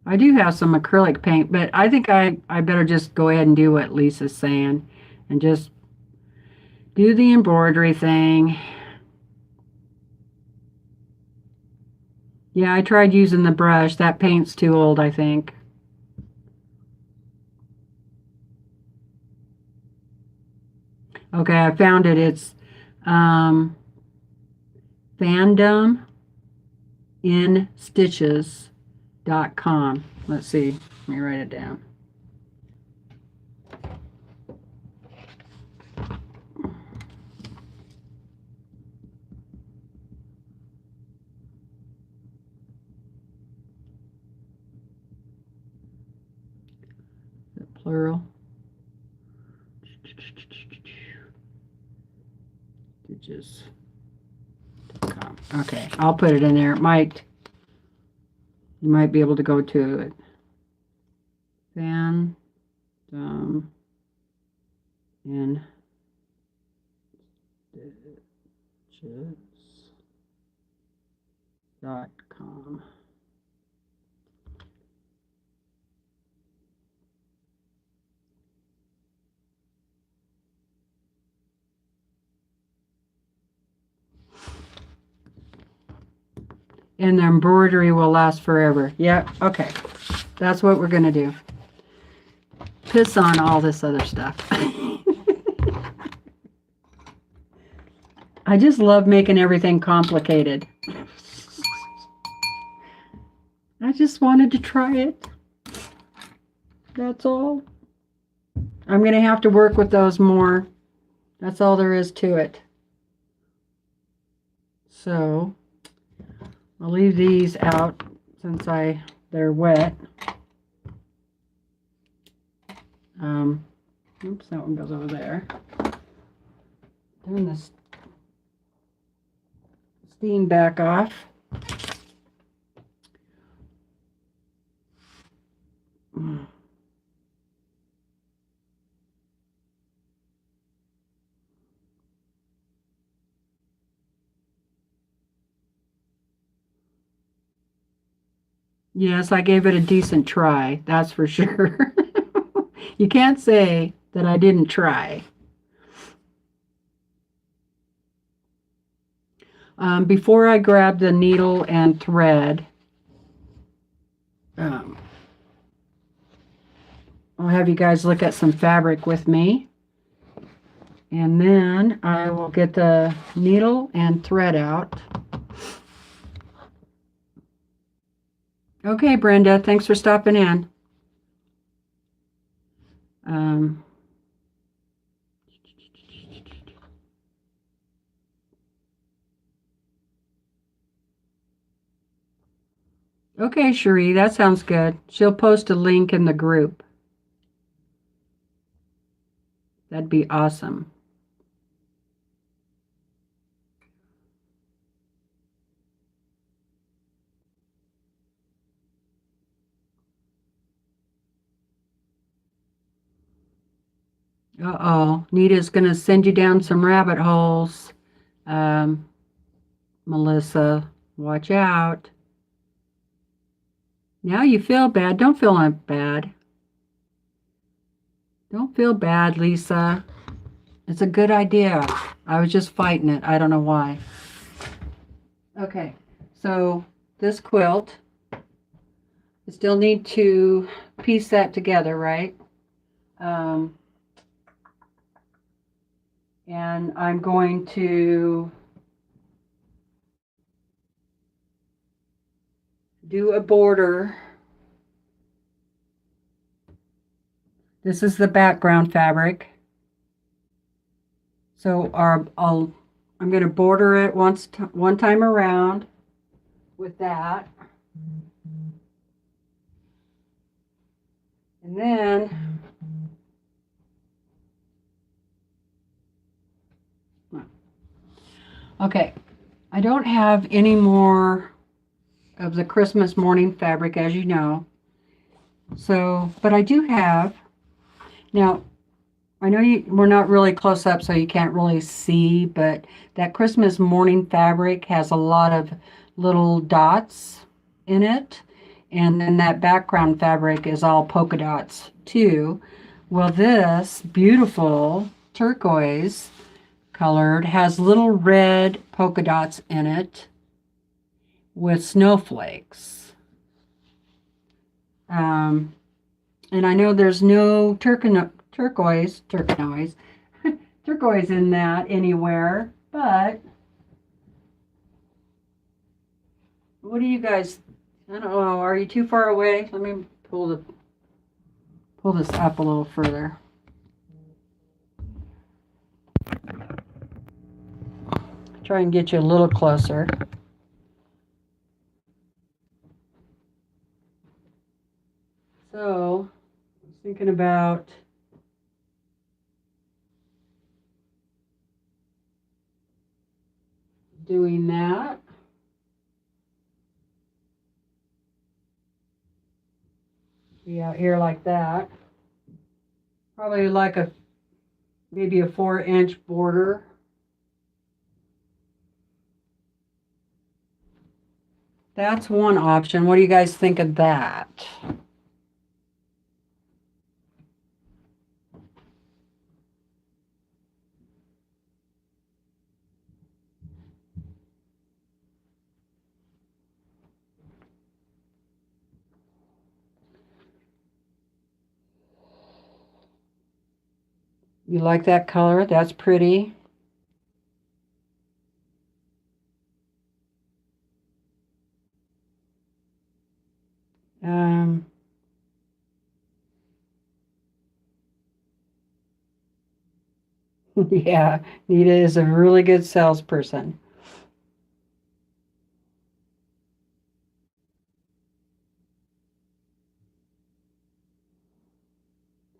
I do have some acrylic paint, but I think I better just go ahead and do what Lisa's saying and just do the embroidery thing. Yeah, I tried using the brush. That paint's too old, I think. Okay, I found it. It's fandominstitches.com. Let's see. Let me write it down. The plural. Stitches.com. Okay, I'll put it in there. You might be able to go to it. In stitches.com. And the embroidery will last forever. Yeah, okay. That's what we're going to do. Piss on all this other stuff. I just love making everything complicated. I just wanted to try it. That's all. I'm going to have to work with those more. That's all there is to it. So I'll leave these out since they're wet. Oops, that one goes over there. Darn this steam back off. Yes, I gave it a decent try, that's for sure. You can't say that I didn't try. Before I grab the needle and thread, I'll have you guys look at some fabric with me. And then I will get the needle and thread out. Okay, Brenda, thanks for stopping in. Okay, Cherie, that sounds good. She'll post a link in the group. That'd be awesome. Uh-oh, Nita's going to send you down some rabbit holes. Melissa, watch out. Now you feel bad. Don't feel bad. Don't feel bad, Lisa. It's a good idea. I was just fighting it. I don't know why. Okay, so this quilt, I still need to piece that together, right? And I'm going to do a border. This is the background fabric. So I'm going to border it one time around with that. And then okay, I don't have any more of the Christmas morning fabric, as you know. So, but I do have, now, I know we're not really close up, so you can't really see, but that Christmas morning fabric has a lot of little dots in it. And then that background fabric is all polka dots too. Well, this beautiful turquoise colored has little red polka dots in it with snowflakes. And I know there's no turquoise in that anywhere, but what do you guys, I don't know, are you too far away? Let me pull this up a little further. Try and get you a little closer. So, I was thinking about doing that. Be out here like that. Probably like maybe a 4-inch border. That's one option. What do you guys think of that? You like that color? That's pretty. Yeah, Nita is a really good salesperson.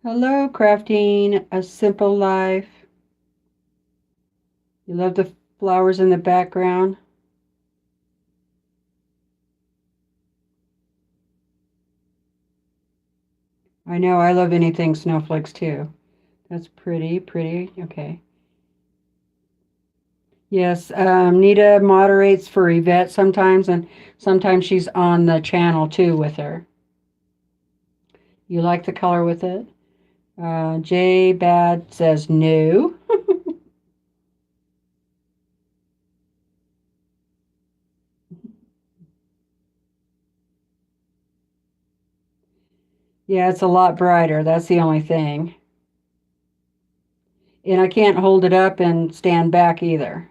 Hello, Crafting a Simple Life. You love the flowers in the background? I know, I love anything snowflakes too. That's pretty, pretty. Okay. Yes, Nita moderates for Yvette sometimes, and sometimes she's on the channel too with her. You like the color with it? J Bad says no. Yeah, it's a lot brighter. That's the only thing. And I can't hold it up and stand back either.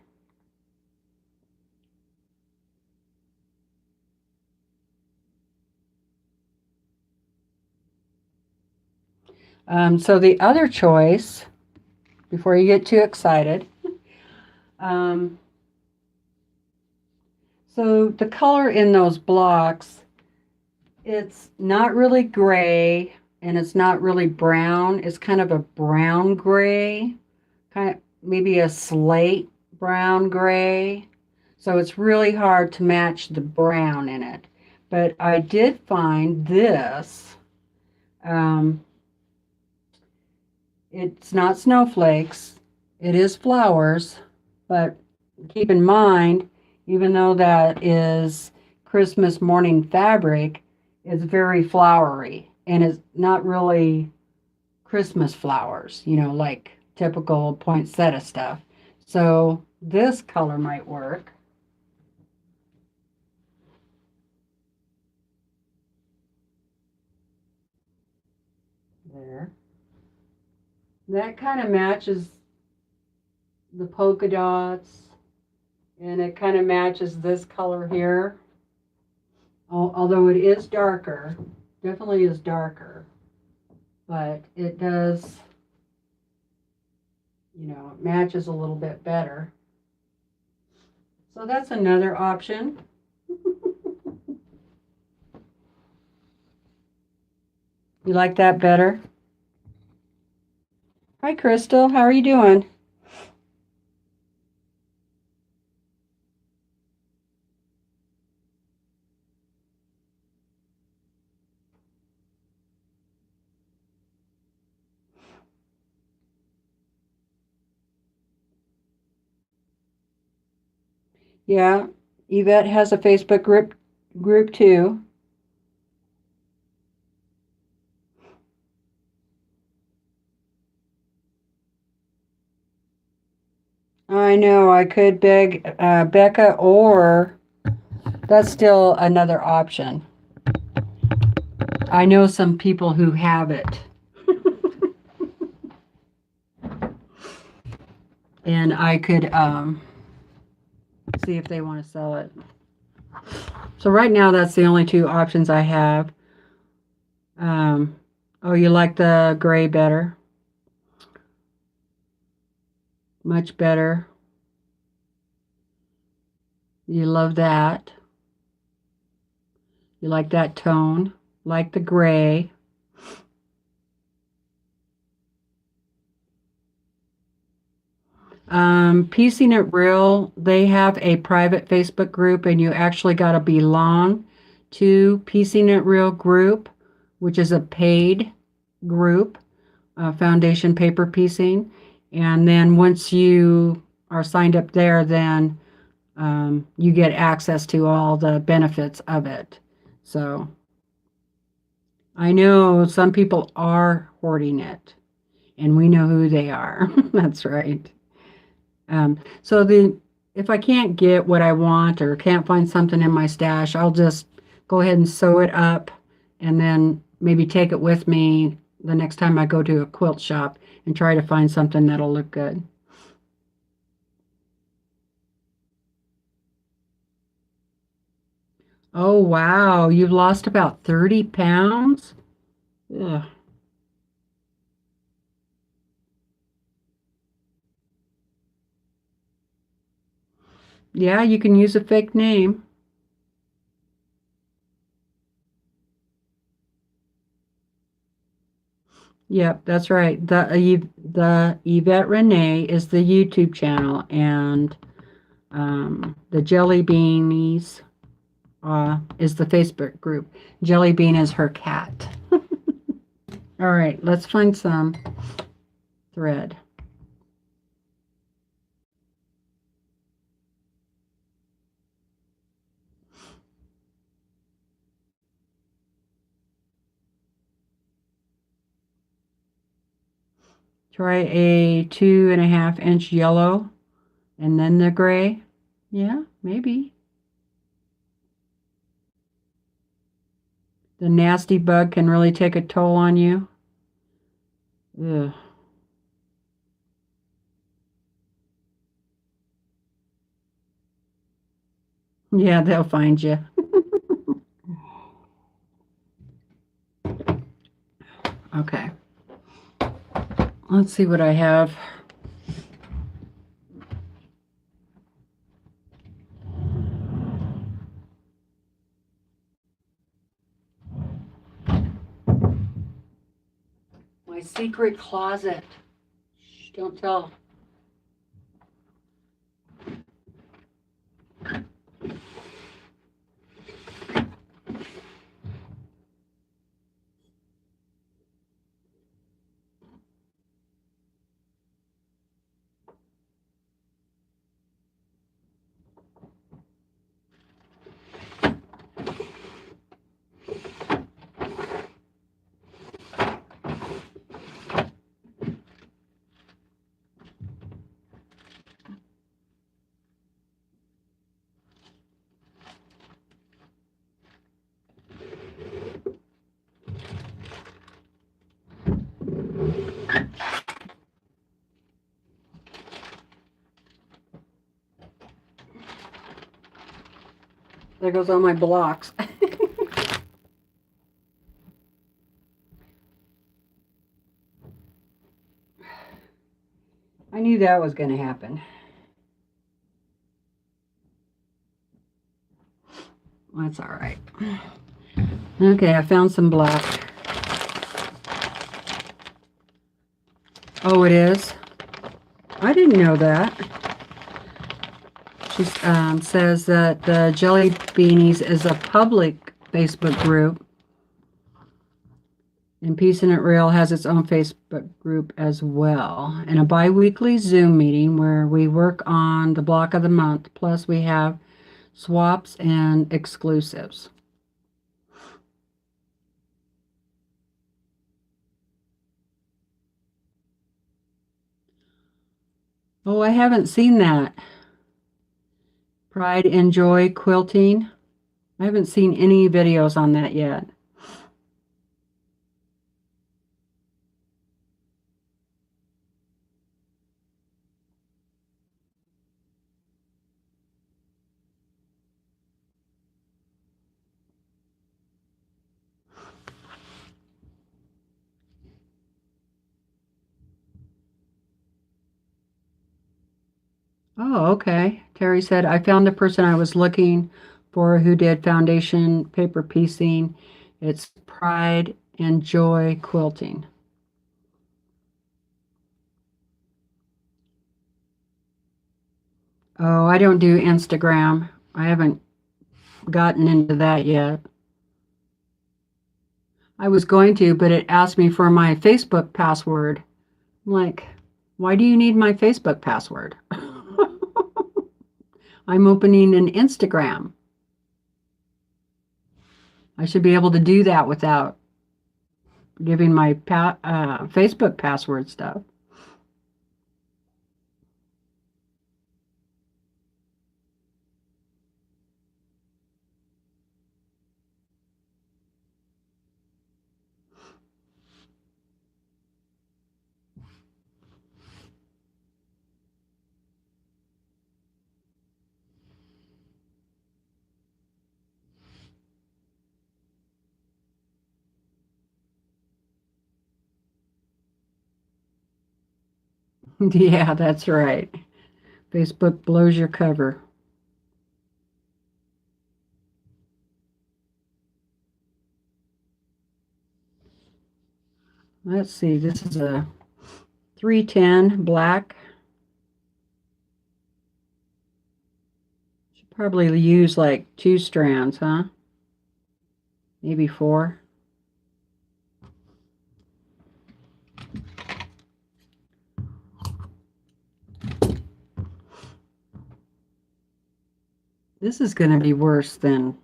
So the other choice, before you get too excited, um, so the color in those blocks, it's not really gray and it's not really brown. It's kind of a brown gray, kind of maybe a slate brown gray. So it's really hard to match the brown in it. But I did find this. Um, it's not snowflakes. It is flowers. But keep in mind, even though that is Christmas morning fabric, it's very flowery. And it's not really Christmas flowers, you know, like typical poinsettia stuff. So this color might work. There. That kind of matches the polka dots, and it kind of matches this color here. Although it is darker, definitely is darker, but it does, you know, it matches a little bit better. So that's another option. You like that better? Hi, Crystal. How are you doing? Yeah, Yvette has a Facebook group too. I know I could beg Becca, or that's still another option. I know some people who have it. And I could see if they want to sell it. So right now, that's the only two options I have. Oh, you like the gray better? Much better. You love that. You like that tone. Like the gray. Piecing It Real, they have a private Facebook group, and you actually got to belong to Piecing It Real group, which is a paid group, foundation paper piecing. And then once you are signed up there, then you get access to all the benefits of it. So I know some people are hoarding it, and we know who they are. That's right. So if I can't get what I want or can't find something in my stash, I'll just go ahead and sew it up and then maybe take it with me the next time I go to a quilt shop and try to find something that'll look good. Oh, wow. You've lost about 30 pounds? Ugh. Yeah, you can use a fake name. Yep, that's right. The Yvette Renee is the YouTube channel, and the Jelly Beanies is the Facebook group. Jelly Bean is her cat. All right, let's find some thread. Try a 2.5-inch yellow and then the gray. Yeah, maybe. The nasty bug can really take a toll on you. Ugh. Yeah, they'll find you. Okay. Let's see what I have. My secret closet. Shh, don't tell. There goes all my blocks. I knew that was going to happen. That's all right. Okay, I found some black. Oh, it is? I didn't know that. She says that the Jelly Beanies is a public Facebook group. And Peace in It Real has its own Facebook group as well. And a bi-weekly Zoom meeting where we work on the block of the month. Plus we have swaps and exclusives. Oh, I haven't seen that. Pride and Joy Quilting. I haven't seen any videos on that yet. Oh, okay. Terry said, I found the person I was looking for who did foundation paper piecing. It's Pride and Joy Quilting. Oh, I don't do Instagram. I haven't gotten into that yet. I was going to, but it asked me for my Facebook password. I'm like, why do you need my Facebook password? I'm opening an Instagram. I should be able to do that without giving my Facebook password stuff. Yeah, that's right. Facebook blows your cover. Let's see, this is a 310 black. Should probably use like 2 strands, huh? Maybe 4. This is going to be worse than,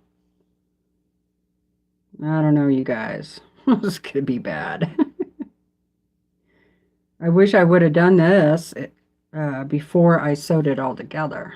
I don't know, you guys. This is going to be bad. I wish I would have done this before I sewed it all together.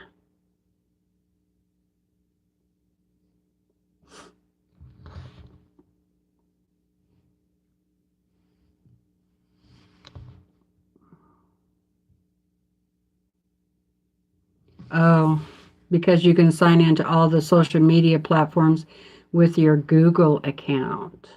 Oh, because you can sign into all the social media platforms with your Google account.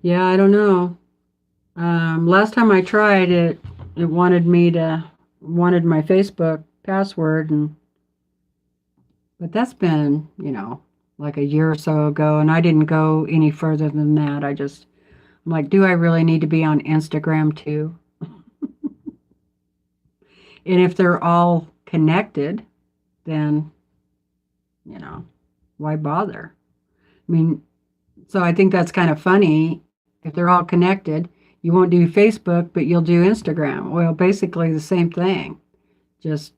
Yeah, I don't know. Last time I tried it, it wanted my Facebook password, but that's been, like a year or so ago, and I didn't go any further than that. I'm like, do I really need to be on Instagram too? And if they're all connected, then, why bother? I mean, so I think that's kind of funny. If they're all connected, you won't do Facebook, but you'll do Instagram. Well, basically the same thing. Just,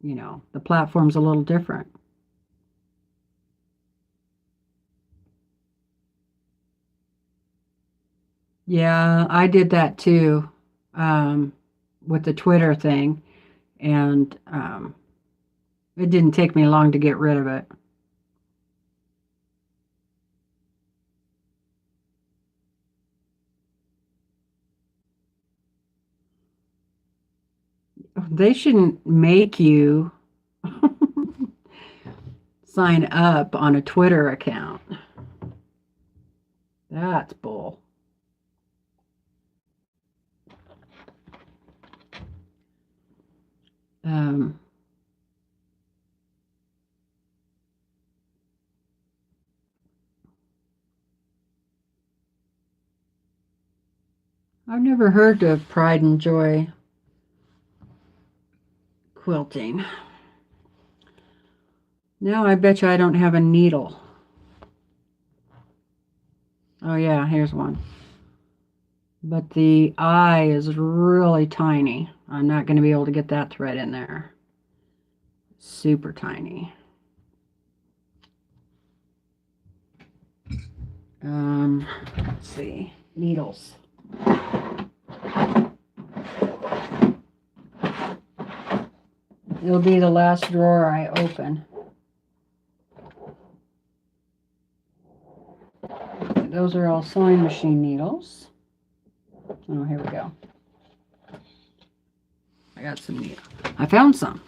the platform's a little different. Yeah, I did that too, um, with the Twitter thing, and it didn't take me long to get rid of it. They shouldn't make you sign up on a Twitter account. That's bull. Um, I've never heard of Pride and Joy quilting. Now I bet you I don't have a needle. Oh yeah, here's one. But the eye is really tiny. I'm not going to be able to get that thread in there. Super tiny. Let's see. Needles. It'll be the last drawer I open. Those are all sewing machine needles. Oh, here we go. I got some needles. I found some.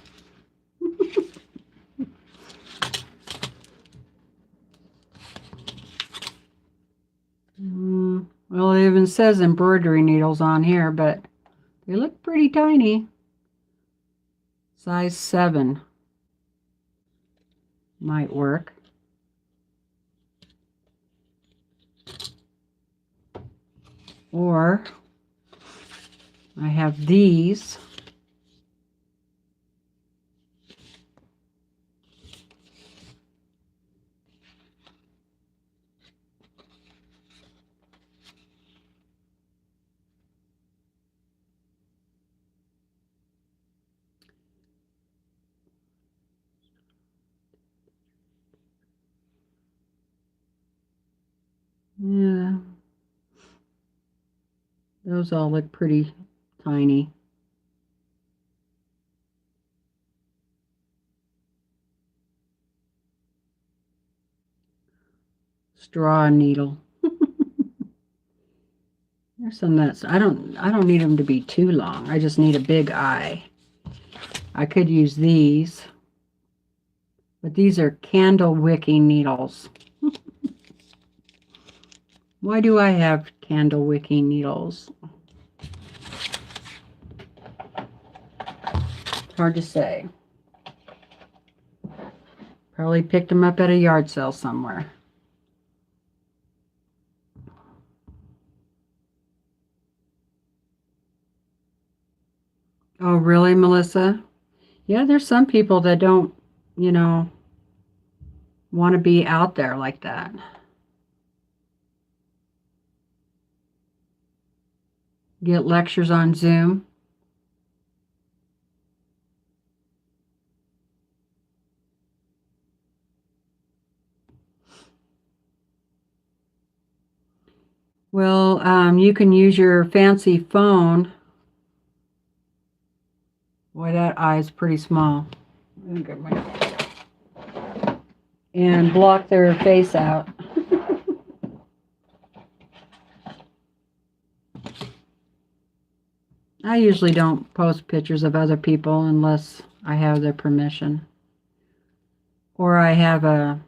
Well, it even says embroidery needles on here, but they look pretty tiny. Size 7 might work. Or I have these. Yeah, those all look pretty tiny. Straw needle. There's some that's I don't need them to be too long. I just need a big eye. I could use these, but these are candle wicking needles. Why do I have candle wicking needles? It's hard to say. Probably picked them up at a yard sale somewhere. Oh, really, Melissa? Yeah, there's some people that don't, you know, want to be out there like that. Get lectures on Zoom. Well, you can use your fancy phone. Boy, that eye is pretty small. And block their face out. I usually don't post pictures of other people unless I have their permission. Or I have a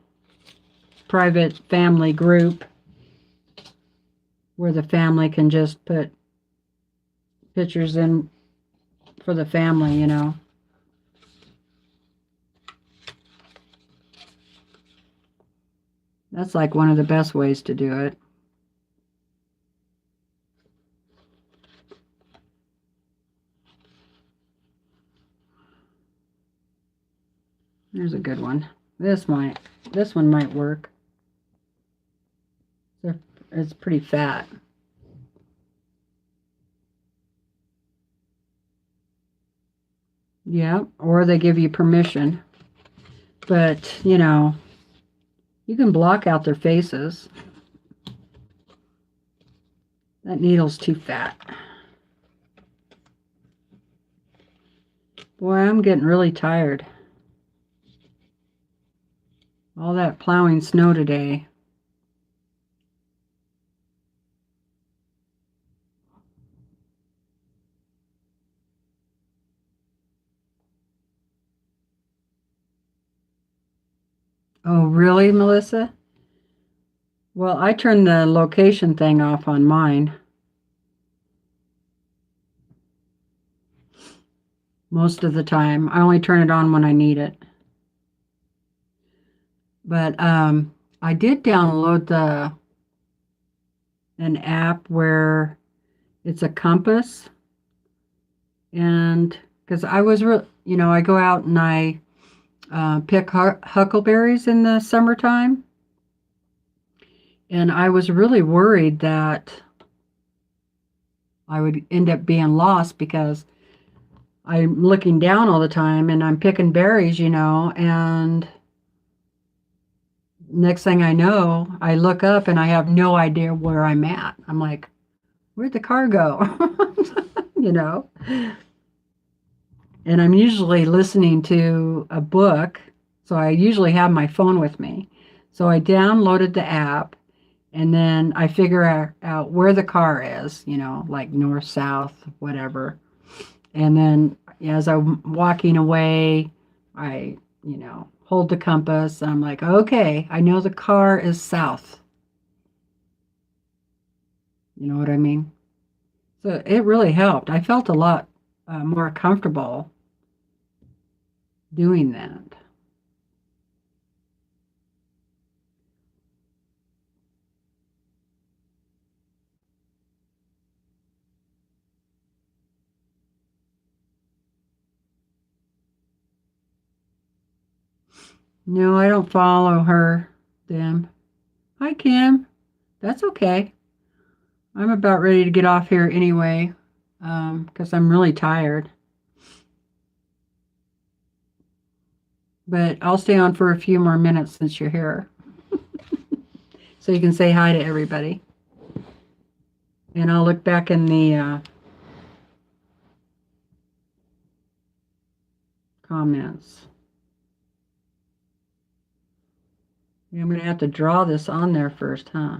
private family group where the family can just put pictures in for the family, you know. That's like one of the best ways to do it. There's a good one. This one might work. It's pretty fat. Yeah, or they give you permission. But, you know, you can block out their faces. That needle's too fat. Boy, I'm getting really tired. All that plowing snow today. Oh, really, Melissa? Well, I turned the location thing off on mine. Most of the time. I only turn it on when I need it. But I did download an app where it's a compass. And because I was, you know, I go out and I pick huckleberries in the summertime. And I was really worried that I would end up being lost because I'm looking down all the time and I'm picking berries, you know, and next thing I know, I look up and I have no idea where I'm at. I'm like, where'd the car go? You know? And I'm usually listening to a book, so I usually have my phone with me. So I downloaded the app and then I figure out where the car is, you know, like north, south, whatever. And then as I'm walking away, I, you know, hold the compass. I'm like, okay, I know the car is south. You know what I mean? So it really helped. I felt a lot more comfortable doing that. No, I don't follow her, them. Hi, Kim. That's okay. I'm about ready to get off here anyway, because I'm really tired. But I'll stay on for a few more minutes since you're here. So you can say hi to everybody. And I'll look back in the comments. Yeah, I'm going to have to draw this on there first, huh?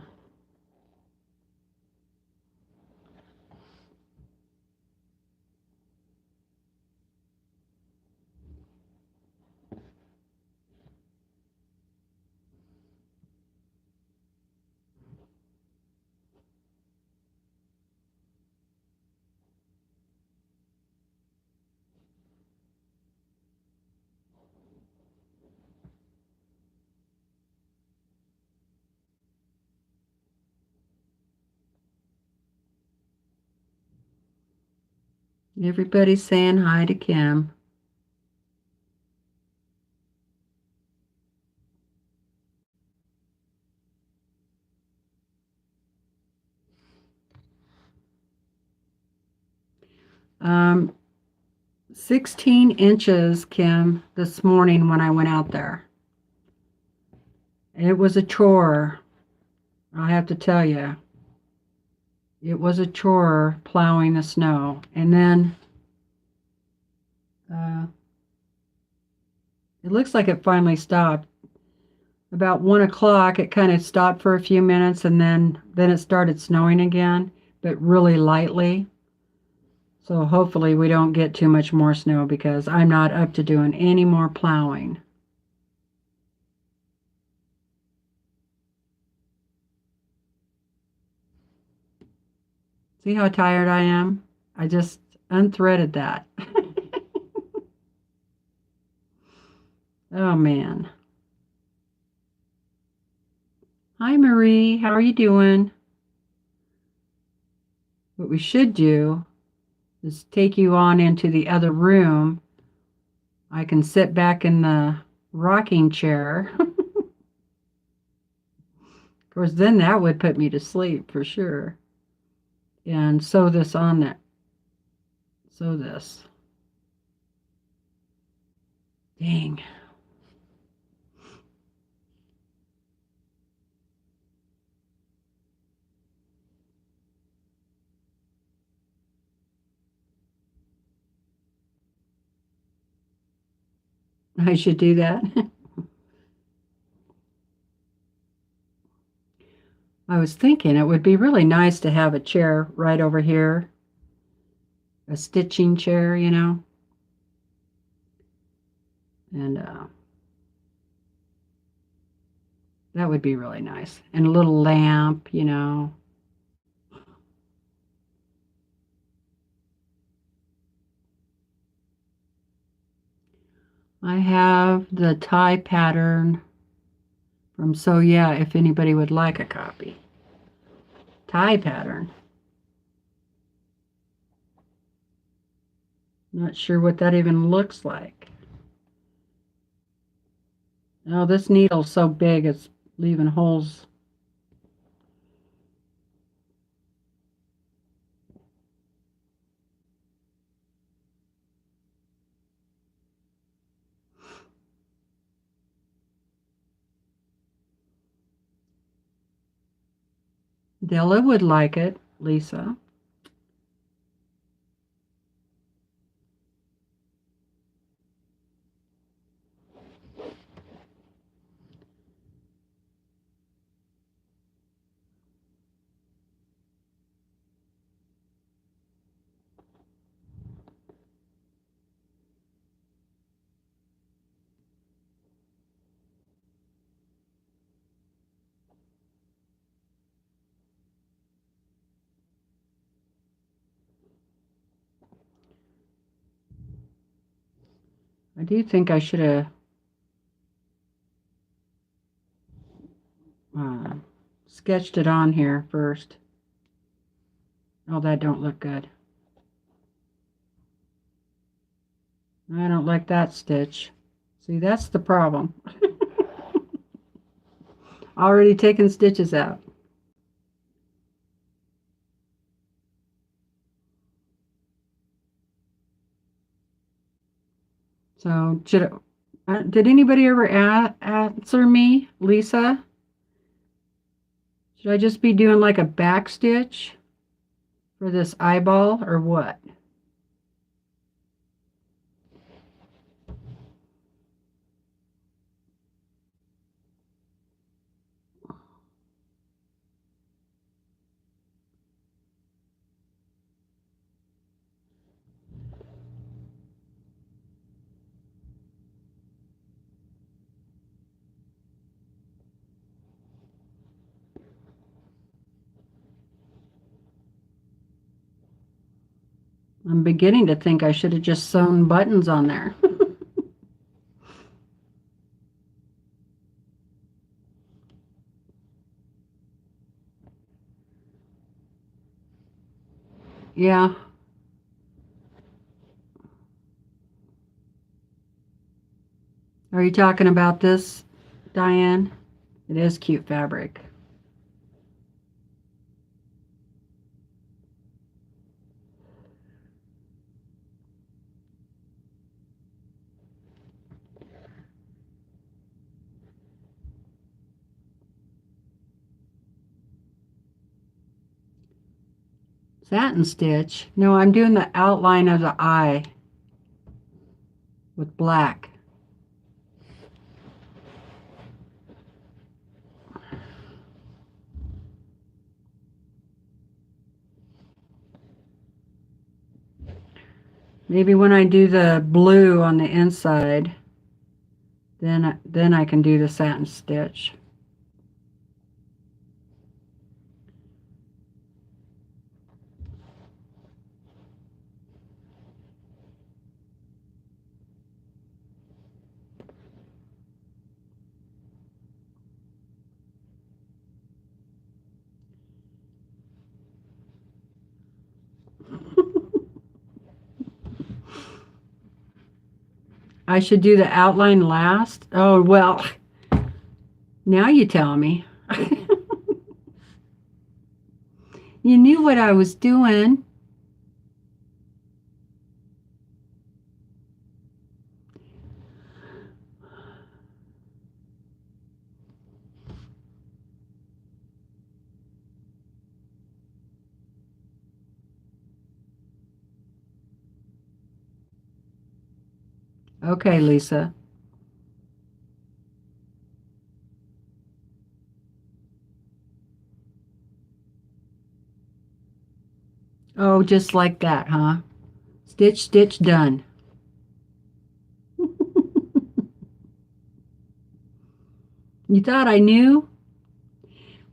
Everybody's saying hi to Kim. Um, 16 inches, Kim, this morning when I went out there. It was a chore. I have to tell you. It was a chore plowing the snow. And then it looks like it finally stopped. About 1 o'clock, it kind of stopped for a few minutes, and then it started snowing again, but really lightly. So hopefully we don't get too much more snow because I'm not up to doing any more plowing. See how tired I am? I just unthreaded that. Oh man. Hi Marie, how are you doing? What we should do is take you on into the other room. I can sit back in the rocking chair. Of course, then that would put me to sleep for sure. And sew this on there. Sew this. Dang. I should do that. I was thinking it would be really nice to have a chair right over here. A stitching chair, you know. And that would be really nice. And a little lamp, you know. I have the tie pattern from So Yeah, if anybody would like a copy. Tie pattern. Not sure what that even looks like. Oh, this needle's so big it's leaving holes. Della would like it, Lisa. I do think I should have sketched it on here first. Oh, that don't look good. I don't like that stitch. See, that's the problem. Already taken stitches out. So, did anybody ever answer me, Lisa? Should I just be doing like a back stitch for this eyeball or what? I'm beginning to think I should have just sewn buttons on there. Yeah. Are you talking about this, Diane? It is cute fabric. satin stitch. No, I'm doing the outline of the eye with black. Maybe when I do the blue on the inside, then I can do the satin stitch. I should do the outline last? Oh, well, now you tell me. You knew what I was doing. Okay, Lisa. Oh, just like that, huh? Stitch, stitch, done. You thought I knew?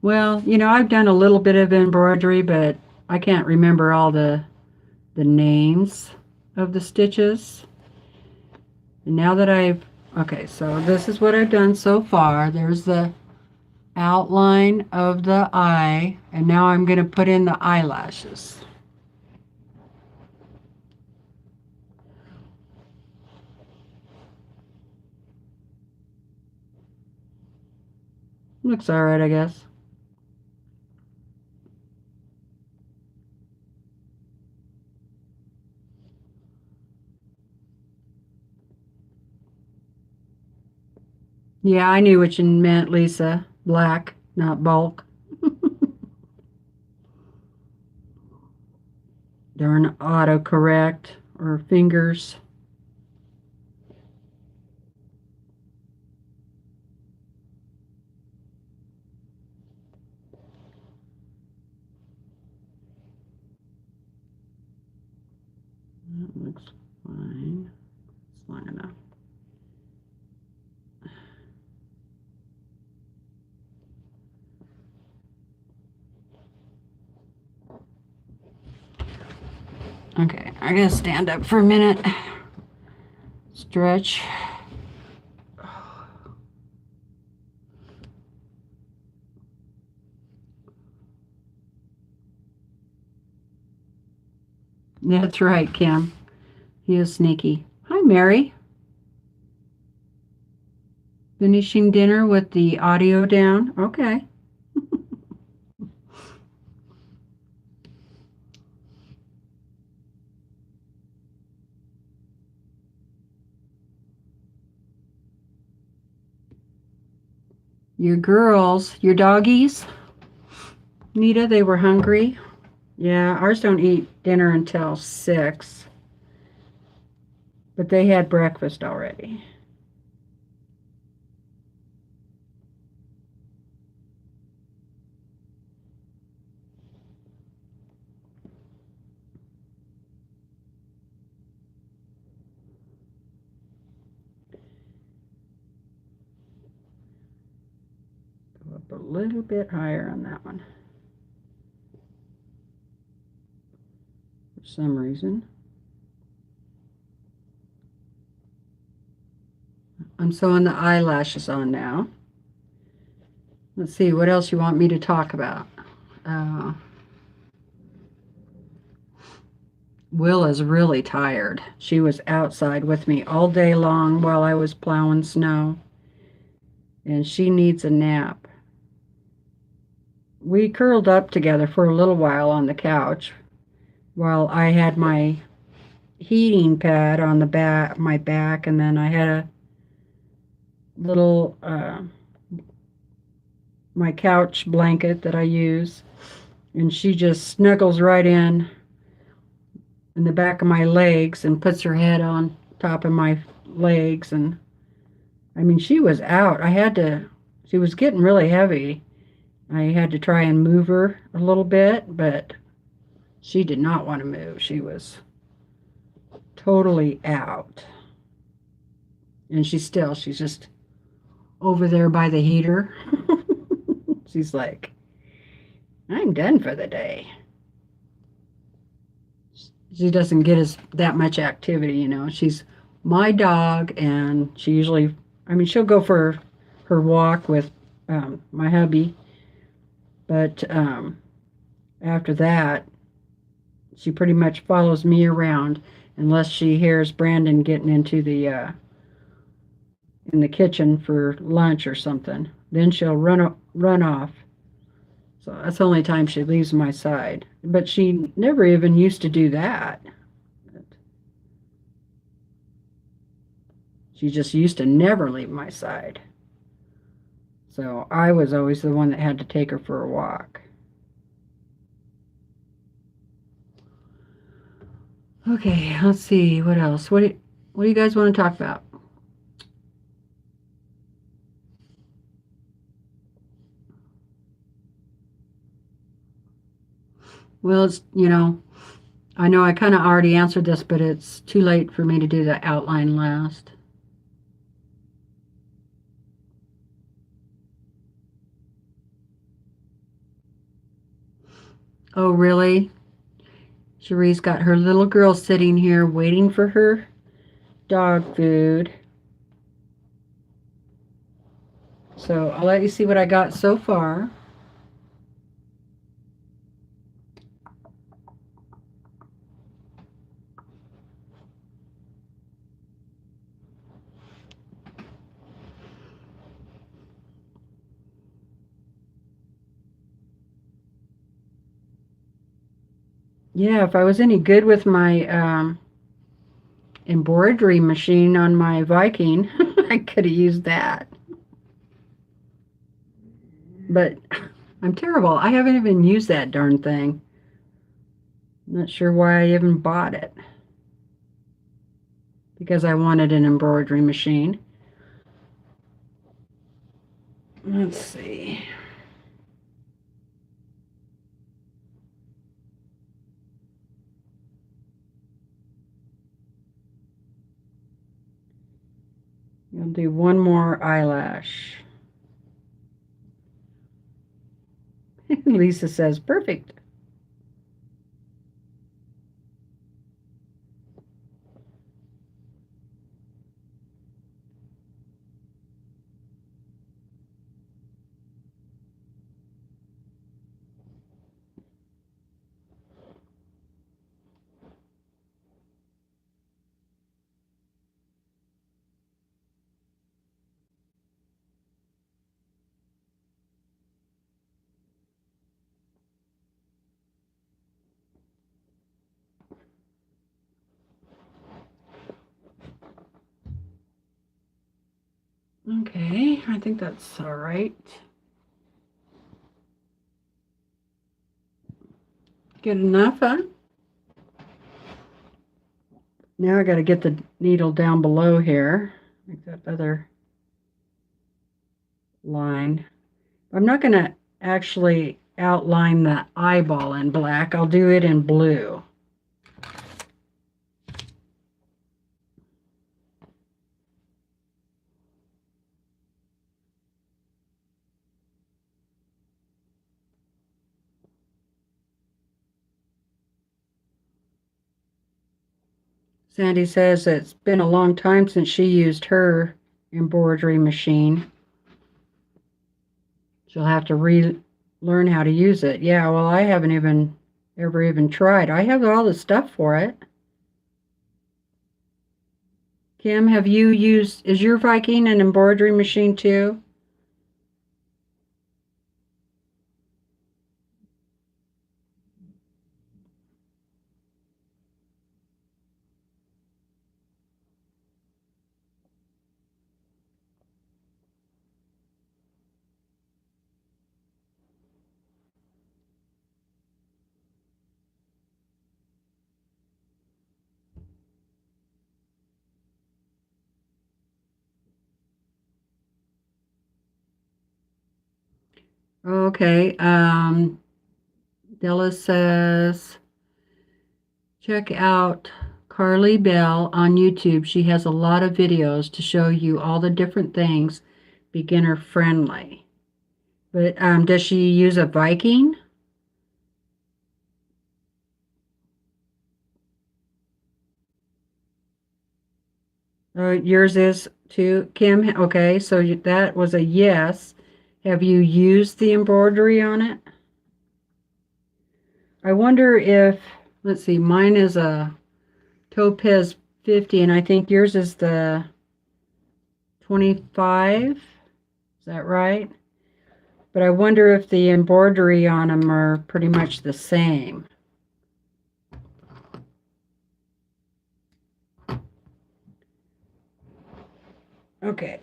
Well, you know, I've done a little bit of embroidery, but I can't remember all the names of the stitches. And now that okay, so this is what I've done so far. There's the outline of the eye, and now I'm going to put in the eyelashes. Looks all right, I guess. Yeah, I knew what you meant, Lisa. Black, not bulk. Darn autocorrect or fingers. That looks fine. It's long enough. Okay, I gotta stand up for a minute. Stretch. That's right, Kim. He is sneaky. Hi, Mary. Finishing dinner with the audio down. Okay. Your girls, your doggies, Nita, they were hungry. Yeah, ours don't eat dinner until 6. But they had breakfast already. Go up a little bit higher on that one. For some reason. I'm sewing the eyelashes on now. Let's see, what else you want me to talk about? Will is really tired. She was outside with me all day long while I was plowing snow. And she needs a nap. We curled up together for a little while on the couch while I had my heating pad on my back, and then I had a little my couch blanket that I use, and she just snuggles right in the back of my legs and puts her head on top of my legs. And I mean, she was out. She was getting really heavy. I had to try and move her a little bit, but she did not want to move. She was totally out. And she's just over there by the heater. She's like, I'm done for the day. She doesn't get that much activity, you know. She's my dog, and she usually, I mean, she'll go for her walk with my hubby, but after that, she pretty much follows me around unless she hears Brandon getting into the in the kitchen for lunch or something. Then she'll run off. So that's the only time she leaves my side. But she never even used to do that. She just used to never leave my side. So I was always the one that had to take her for a walk. Okay, let's see. What else? What do you guys want to talk about? Well, I know I kind of already answered this, but it's too late for me to do the outline last. Oh, really? Cherie's got her little girl sitting here waiting for her dog food. So I'll let you see what I got so far. Yeah, if I was any good with my embroidery machine on my Viking, I could have used that. But I'm terrible. I haven't even used that darn thing. Not sure why I even bought it. Because I wanted an embroidery machine. Let's see. I'll do one more eyelash. Lisa says, perfect. Okay, I think that's all right. Good enough, huh? Now I got to get the needle down below here, like that other line. I'm not going to actually outline the eyeball in black. I'll do it in blue. Sandy says it's been a long time since she used her embroidery machine. She'll have to relearn how to use it. Yeah, well, I haven't ever even tried. I have all the stuff for it. Kim, is your Viking an embroidery machine too? Okay. Della says, check out Carly Bell on YouTube. She has a lot of videos to show you all the different things, beginner friendly. But does she use a Viking? Yours is too, Kim. Okay, so that was a yes. Have you used the embroidery on it? I wonder if, let's see, mine is a Topaz 50, and I think yours is the 25. Is that right? But I wonder if the embroidery on them are pretty much the same. Okay,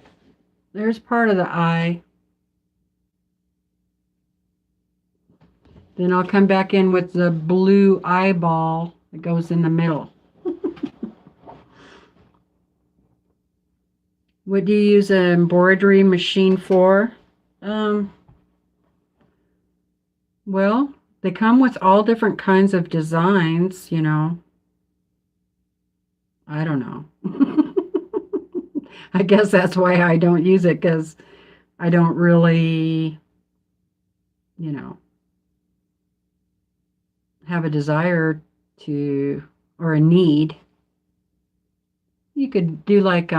there's part of the eye. Then I'll come back in with the blue eyeball that goes in the middle. What do you use an embroidery machine for? Well, they come with all different kinds of designs, you know. I don't know. I guess that's why I don't use it, because I don't really, you know, have a desire to, or a need. You could do like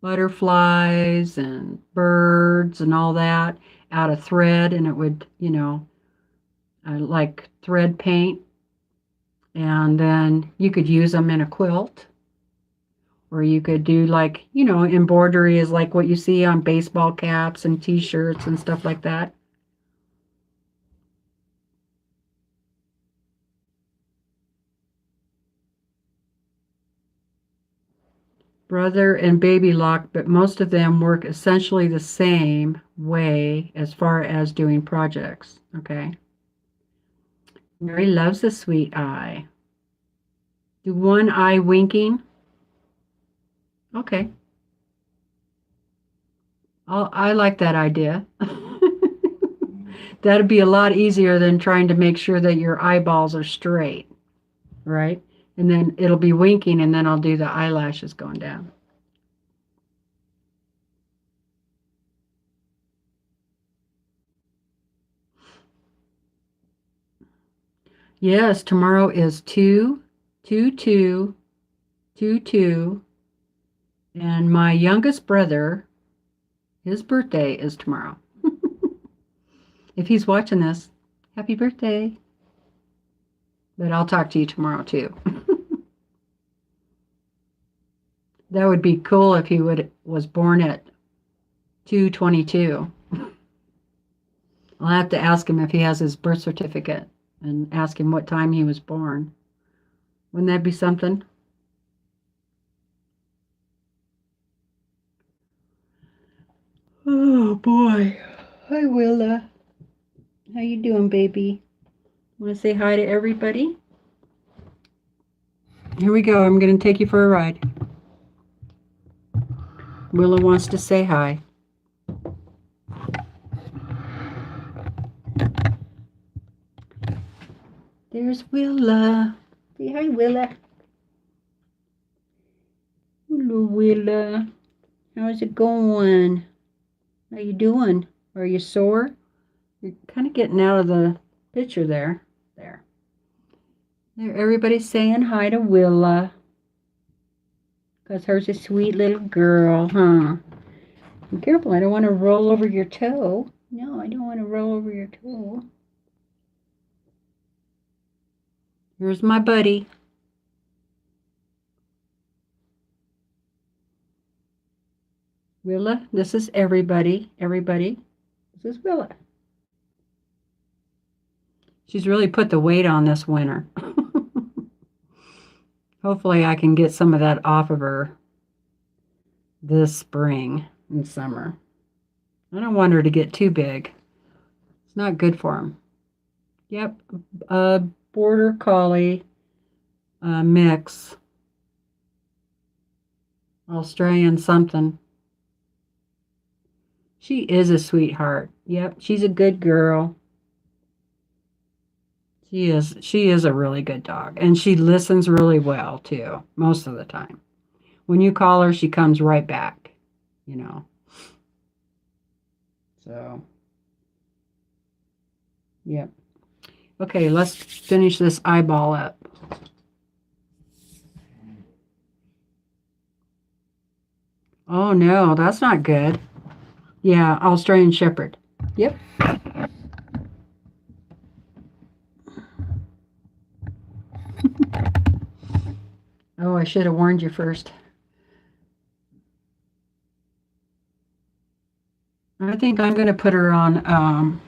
butterflies and birds and all that out of thread, and it would, you know, like thread paint, and then you could use them in a quilt, or you could do like, you know, embroidery is like what you see on baseball caps and t-shirts and stuff like that. Brother and baby lock, but most of them work essentially the same way as far as doing projects. Okay. Mary loves a sweet eye. Do one eye winking. Okay. I like that idea. That'd be a lot easier than trying to make sure that your eyeballs are straight, right? And then it'll be winking, and then I'll do the eyelashes going down. Yes, tomorrow is 2/2/2/2, and my youngest brother, his birthday is tomorrow. If he's watching this, happy birthday. But I'll talk to you tomorrow too. That would be cool if he was born at 2/22. I'll have to ask him if he has his birth certificate and ask him what time he was born. Wouldn't that be something? Oh boy. Hi Willa. How you doing, baby? Want to say hi to everybody? Here we go. I'm going to take you for a ride. Willa wants to say hi. There's Willa. Say hi, Willa. Hello, Willa. How's it going? How you doing? Are you sore? You're kind of getting out of the picture there. There. There, everybody's saying hi to Willa. Because her's a sweet little girl, huh? Be careful, I don't want to roll over your toe. No, I don't want to roll over your toe. Here's my buddy. Willa, this is everybody. Everybody, this is Willa. She's really put the weight on this winter. Hopefully I can get some of that off of her this spring and summer. I don't want her to get too big. It's not good for them. Yep, a border collie mix. Australian something. She is a sweetheart. Yep, she's a good girl. She is a really good dog. And she listens really well too, most of the time. When you call her, she comes right back, you know. So, yep. Okay, let's finish this eyeball up. Oh no, that's not good. Yeah, Australian Shepherd. Yep. Oh, I should have warned you first. I think I'm going to put her on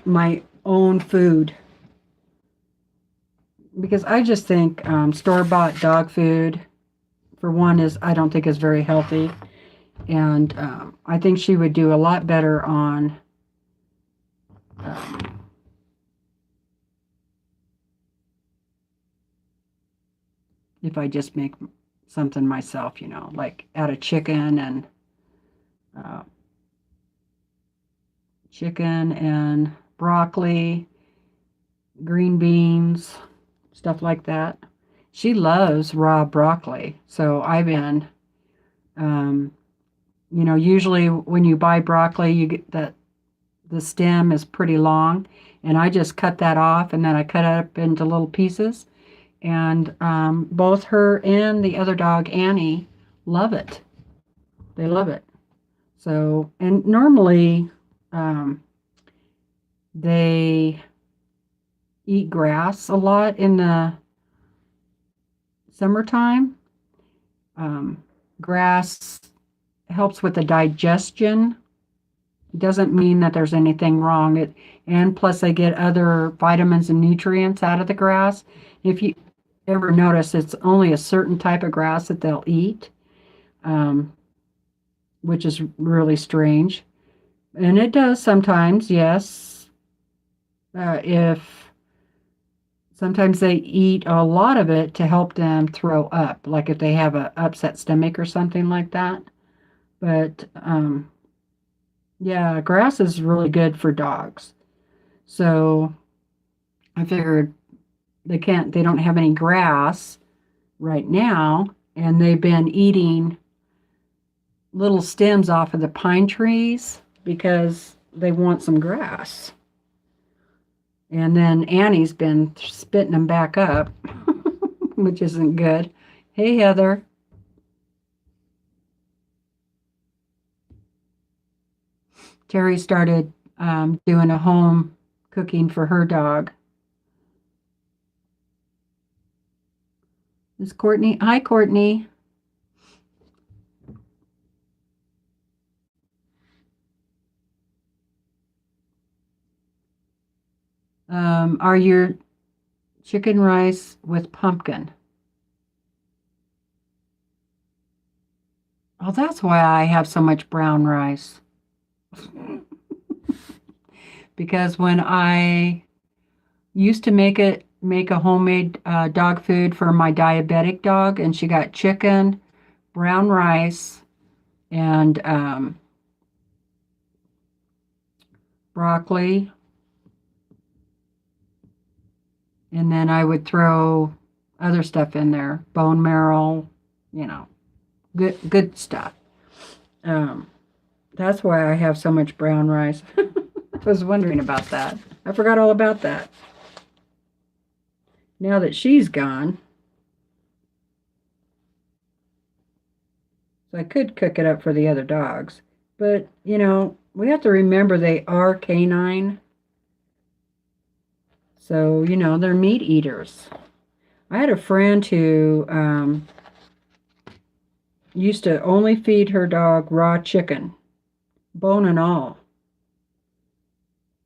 my own food because I just think store-bought dog food, for one, is I don't think is very healthy, and I think she would do a lot better on um, if I just make something myself, you know, like add a uh, chicken and broccoli, green beans, stuff like that. She loves raw broccoli, so I've been, um, you know, usually when you buy broccoli, you get that the stem is pretty long, and I just cut that off, and then I cut it up into little pieces, and both her and the other dog, Annie, love it. They love it. So, and normally um, they eat grass a lot in the summertime. Um, Grass helps with the digestion. It doesn't mean that there's anything wrong. And plus they get other vitamins and nutrients out of the grass. If you ever notice, it's only a certain type of grass that they'll eat, um, which is really strange. And it does sometimes, yes. If sometimes they eat a lot of it to help them throw up, like if they have a upset stomach or something like that. But yeah, grass is really good for dogs. So I figured they don't have any grass right now, and they've been eating little stems off of the pine trees because they want some grass. And then Annie's been spitting them back up, which isn't good. Hey, Heather. Terry started doing a home cooking for her dog. Is Courtney? Hi, Courtney. Are your chicken rice with pumpkin? Oh, that's why I have so much brown rice. Because when I used to make a homemade dog food for my diabetic dog, and she got chicken, brown rice, and broccoli, and then I would throw other stuff in there, bone marrow, you know, good stuff. Um, that's why I have so much brown rice. I was wondering about that. I forgot all about that. Now that she's gone, so I could cook it up for the other dogs. But, you know, we have to remember they are canine. So, you know, they're meat eaters. I had a friend who used to only feed her dog raw chicken, bone and all,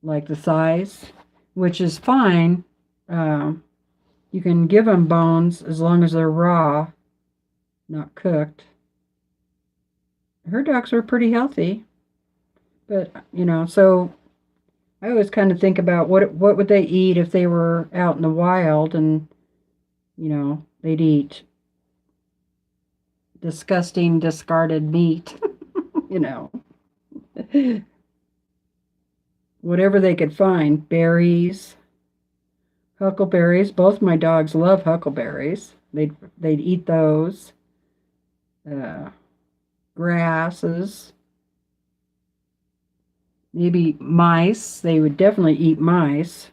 like the thighs, which is fine. You can give them bones as long as they're raw, not cooked. Her dogs were pretty healthy, but you know, so I always kind of think about what would they eat if they were out in the wild, and you know, they'd eat disgusting discarded meat. you know, whatever they could find. Berries, huckleberries. Both my dogs love huckleberries. They'd eat those. Uh, Grasses. Maybe mice. They would definitely eat mice.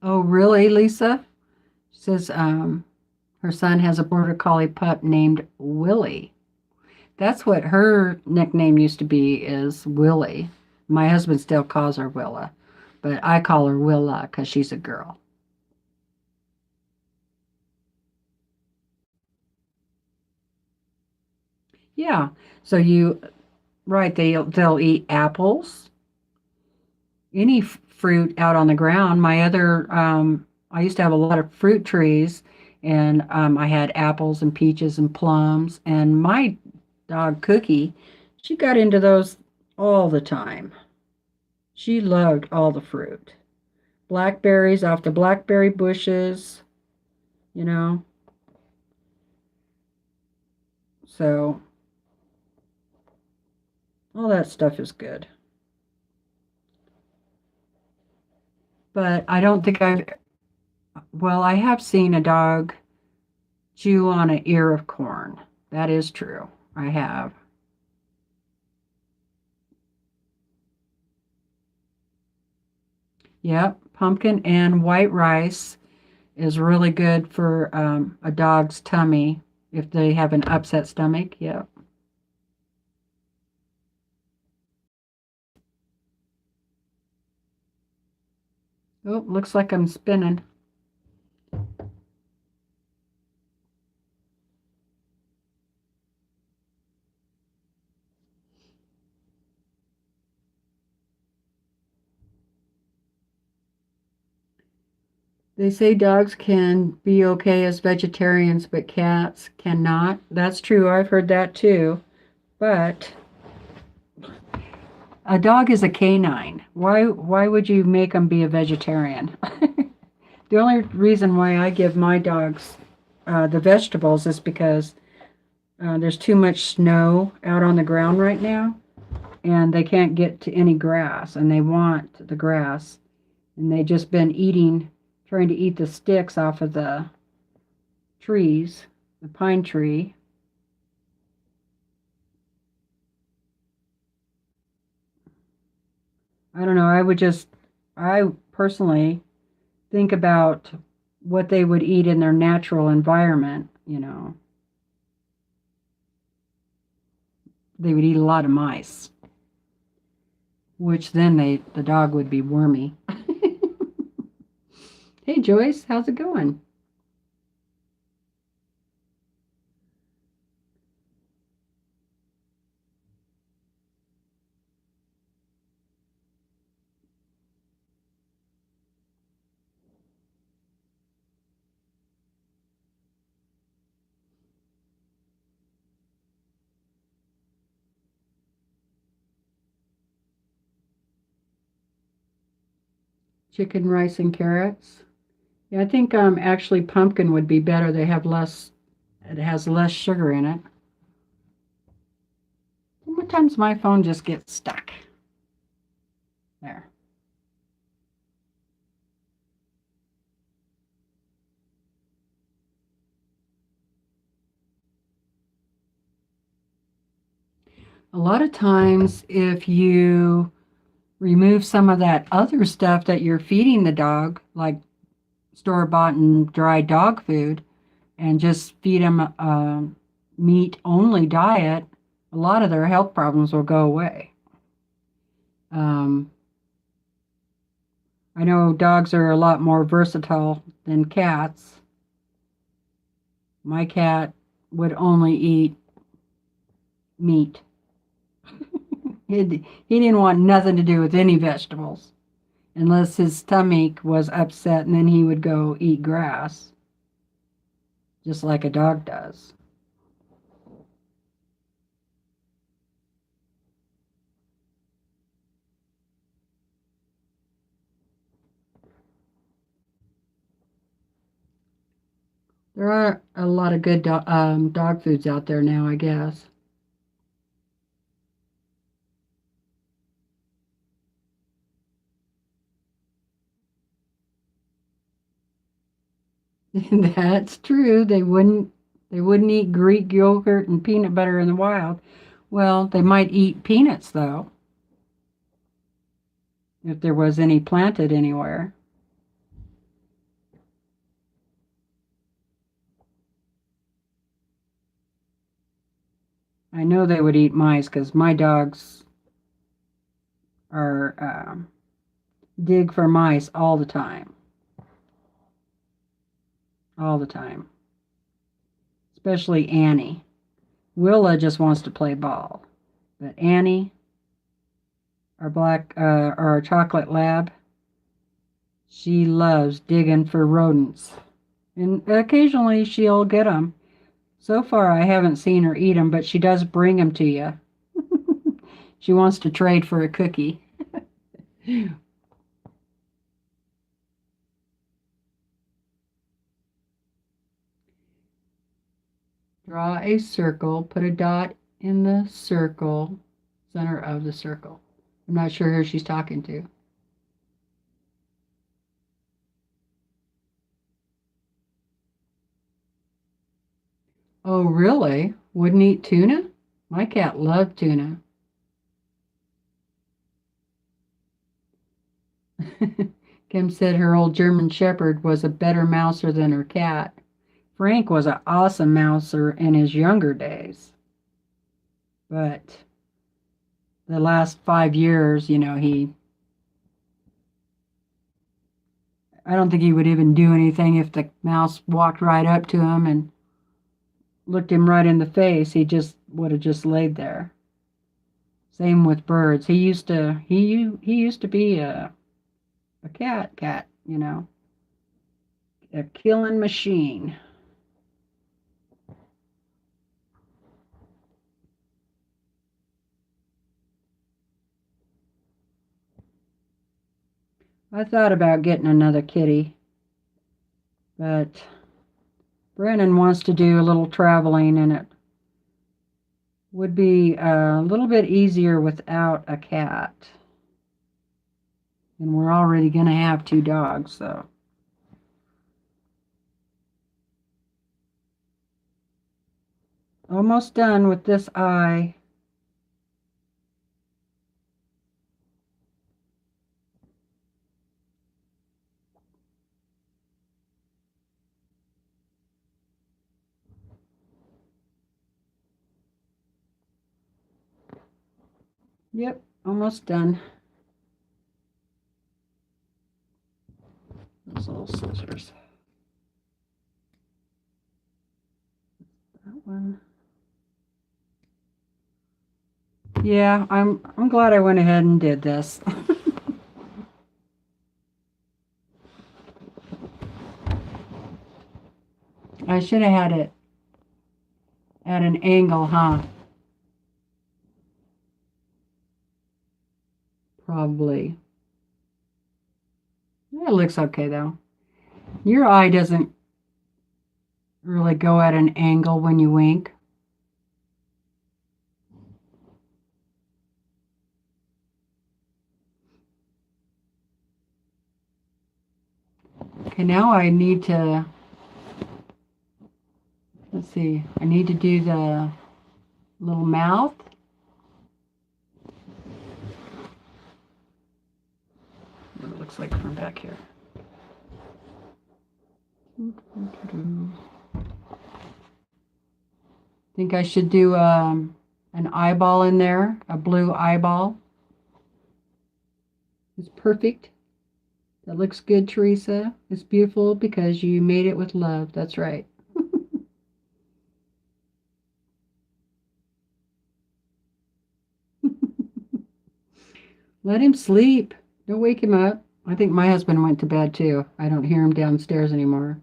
Oh, really, Lisa? She says her son has a border collie pup named Willie. That's what her nickname used to be, is Willie. My husband still calls her Willa, but I call her Willa because she's a girl. Yeah. So right, they'll eat apples, any fruit out on the ground. I used to have a lot of fruit trees, and I had apples and peaches and plums. And my dog Cookie, she got into those all the time. She loved all the fruit. Blackberries off the blackberry bushes, you know. So all that stuff is good. But I don't think well, I have seen a dog chew on an ear of corn. That is true. I have. Yep, pumpkin and white rice is really good for a dog's tummy if they have an upset stomach. Yep. Oh, looks like I'm spinning. They say dogs can be okay as vegetarians, but cats cannot. That's true. I've heard that too. But a dog is a canine. Why would you make them be a vegetarian? The only reason why I give my dogs the vegetables is because there's too much snow out on the ground right now, and they can't get to any grass, and they want the grass, and they've just been trying to eat the sticks off of the trees, the pine tree. I don't know. I personally think about what they would eat in their natural environment, you know. They would eat a lot of mice, which then the dog would be wormy. Hey Joyce, how's it going? Chicken, rice, and carrots. Yeah, I think actually pumpkin would be better. It has less sugar in it. Sometimes my phone just gets stuck. There. A lot of times, if you remove some of that other stuff that you're feeding the dog, like store-bought and dry dog food, and just feed them a meat-only diet, a lot of their health problems will go away. Um, I know dogs are a lot more versatile than cats. My cat would only eat meat. He didn't want nothing to do with any vegetables unless his stomach was upset, and then he would go eat grass, just like a dog does. There are a lot of good dog foods out there now, I guess. That's true. They wouldn't eat Greek yogurt and peanut butter in the wild. Well, they might eat peanuts though, if there was any planted anywhere. I know they would eat mice because my dogs are dig for mice all the time. All the time. Especially Annie. Willa just wants to play ball. But Annie, our chocolate lab, she loves digging for rodents. And occasionally she'll get them. So far I haven't seen her eat them, but she does bring them to you. She wants to trade for a cookie. Draw a circle, put a dot in the circle, center of the circle. I'm not sure who she's talking to. Oh, really? Wouldn't eat tuna? My cat loved tuna. Kim said her old German Shepherd was a better mouser than her cat. Frank was an awesome mouser in his younger days. But the last 5 years, I don't think he would even do anything if the mouse walked right up to him and looked him right in the face. He just would have just laid there. Same with birds. He used to be a cat, a killing machine. I thought about getting another kitty, but Brennan wants to do a little traveling, and it would be a little bit easier without a cat. And we're already going to have 2 dogs, so. Almost done with this eye. Yep, almost done. Those little scissors. That one. Yeah, I'm glad I went ahead and did this. I should have had it at an angle, huh? Probably. It looks okay though. Your eye doesn't really go at an angle when you wink. Okay, now I need to, let's see, I need to do the little mouth. What it looks like from back here. Think I should do an eyeball in there, a blue eyeball. It's perfect. That looks good, Teresa. It's beautiful because you made it with love. That's right. Let him sleep. Don't wake him up. I think my husband went to bed too. I don't hear him downstairs anymore.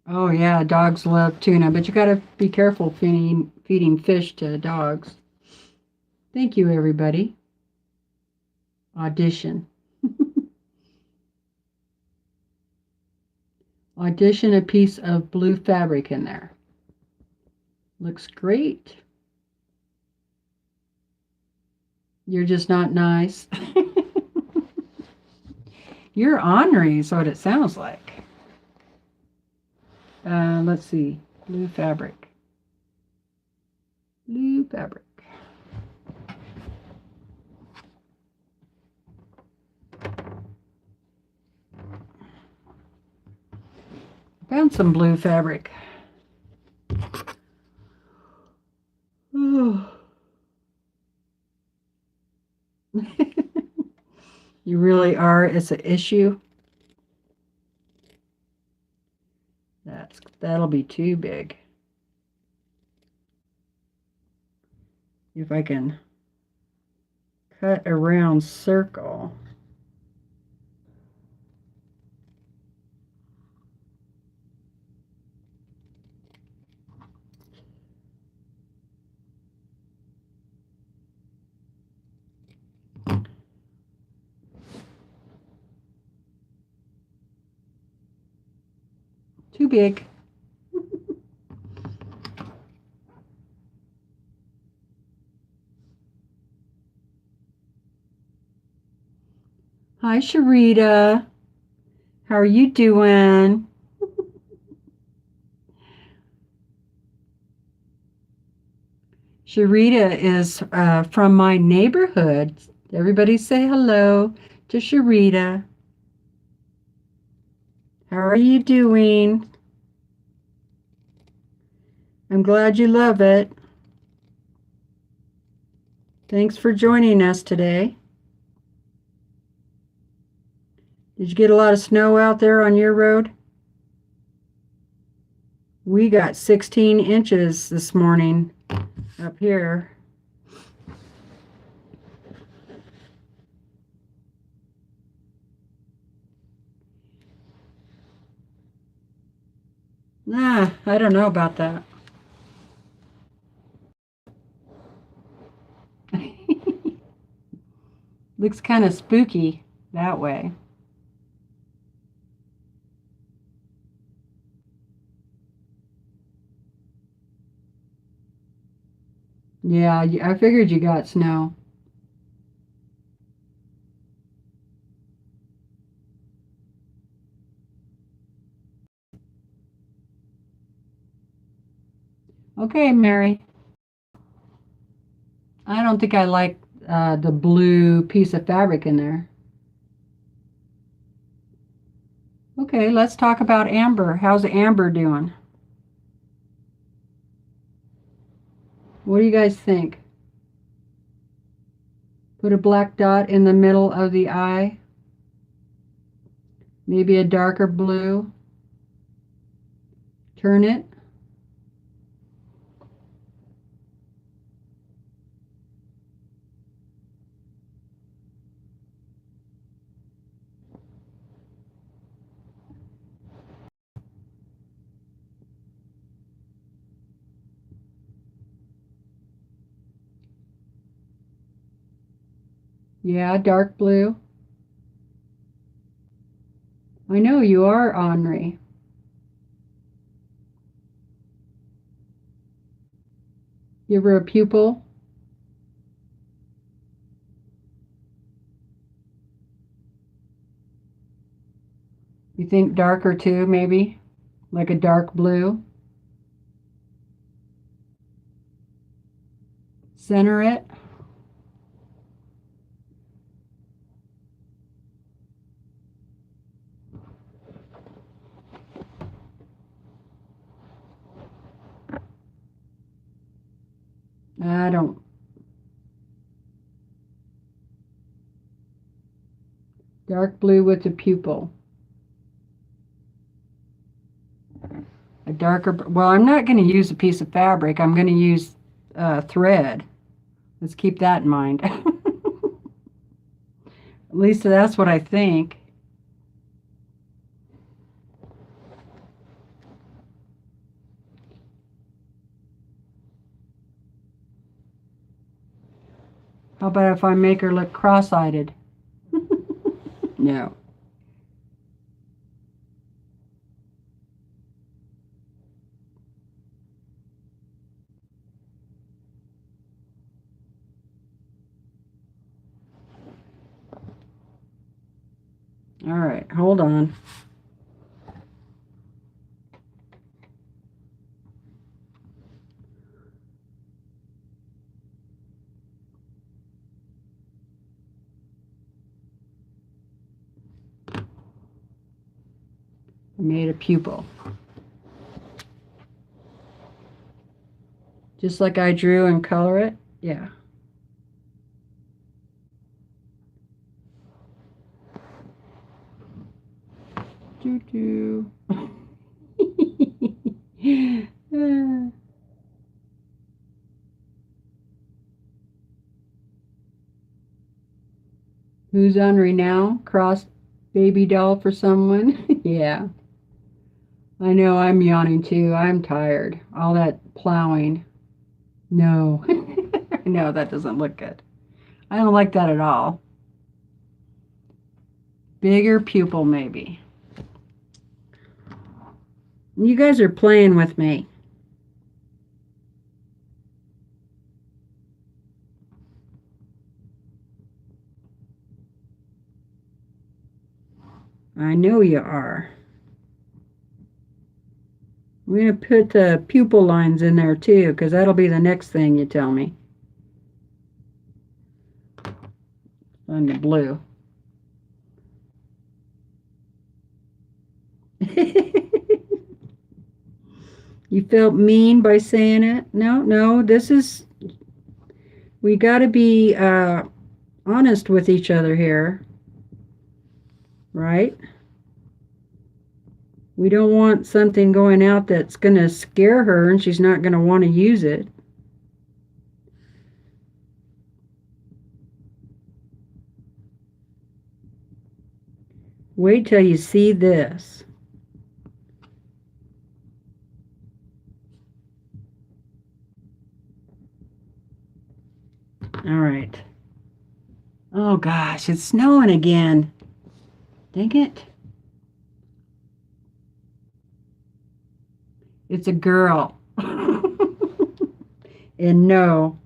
Oh yeah, dogs love tuna, but you got to be careful feeding fish to dogs. Thank you, everybody. Audition. Audition a piece of blue fabric in there. Looks great. You're just not nice. You're ornery is what it sounds like. Let's see. Blue fabric. Blue fabric. Found some blue fabric. Oh. You really are. It's an issue. That'll be too big. If I can cut a round circle. Too big. Hi, Sharita. How are you doing? Sharita is from my neighborhood. Everybody say hello to Sharita. How are you doing? I'm glad you love it. Thanks for joining us today. Did you get a lot of snow out there on your road? We got 16 inches this morning up here. Nah, I don't know about that. Looks kind of spooky that way. Yeah, I figured you got snow. Okay, Mary. I don't think I like the blue piece of fabric in there. Okay, let's talk about Amber. How's Amber doing? What do you guys think? Put a black dot in the middle of the eye. Maybe a darker blue. Turn it. Yeah, dark blue. I know you are ornery. Give her a pupil. You think darker too, maybe? Like a dark blue. Center it. I don't. Dark blue with a pupil. A darker, well, I'm not going to use a piece of fabric. I'm going to use thread. Let's keep that in mind. At least that's what I think. How about if I make her look cross-eyed? No. All right, hold on. I made a pupil. Just like I drew and color it? Yeah. Doo-doo. Who's hungry now? Cross baby doll for someone? Yeah. I know, I'm yawning too. I'm tired. All that plowing. No. No, that doesn't look good. I don't like that at all. Bigger pupil, maybe. You guys are playing with me. I know you are. I'm going to put the pupil lines in there too, because that'll be the next thing you tell me. On the blue. You felt mean by saying it? No, no, this is, we got to be honest with each other here, right? We don't want something going out that's going to scare her and she's not going to want to use it. Wait till you see this. All right. Oh gosh, it's snowing again. Dang it. It's a girl. And no,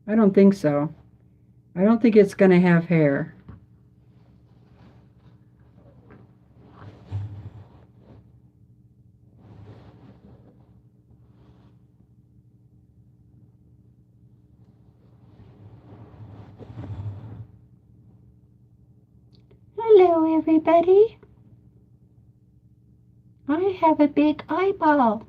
I don't think so. I don't think it's going to have hair. Hello, everybody. I have a big eyeball.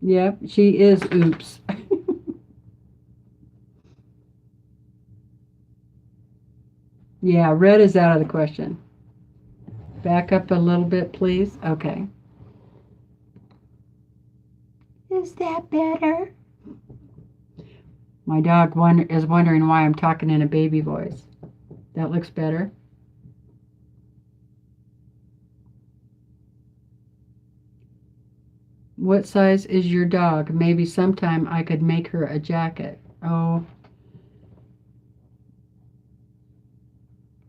Yep, she is oops. Yeah, red is out of the question. Back up a little bit, please. Okay. Is that better? My dog is wondering why I'm talking in a baby voice. That looks better. What size is your dog? Maybe sometime I could make her a jacket. Oh.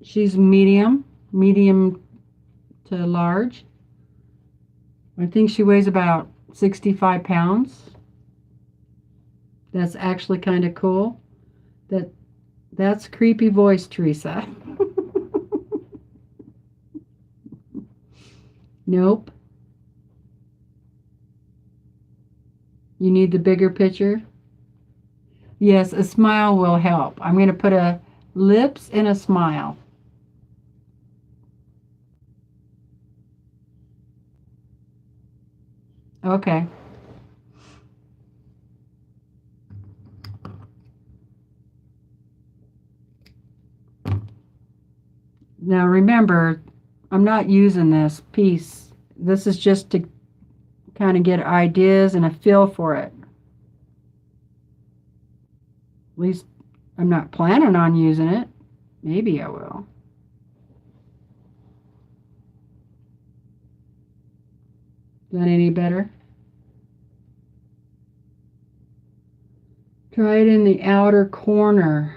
She's medium to large. I think she weighs about 65 pounds. That's actually kind of cool. That's creepy voice, Teresa. Nope. You need the bigger picture? Yes, a smile will help. I'm going to put a lips and a smile. Okay. Now remember, I'm not using this piece. This is just to kind of get ideas and a feel for it. At least I'm not planning on using it. Maybe I will. that any better? Try it in the outer corner.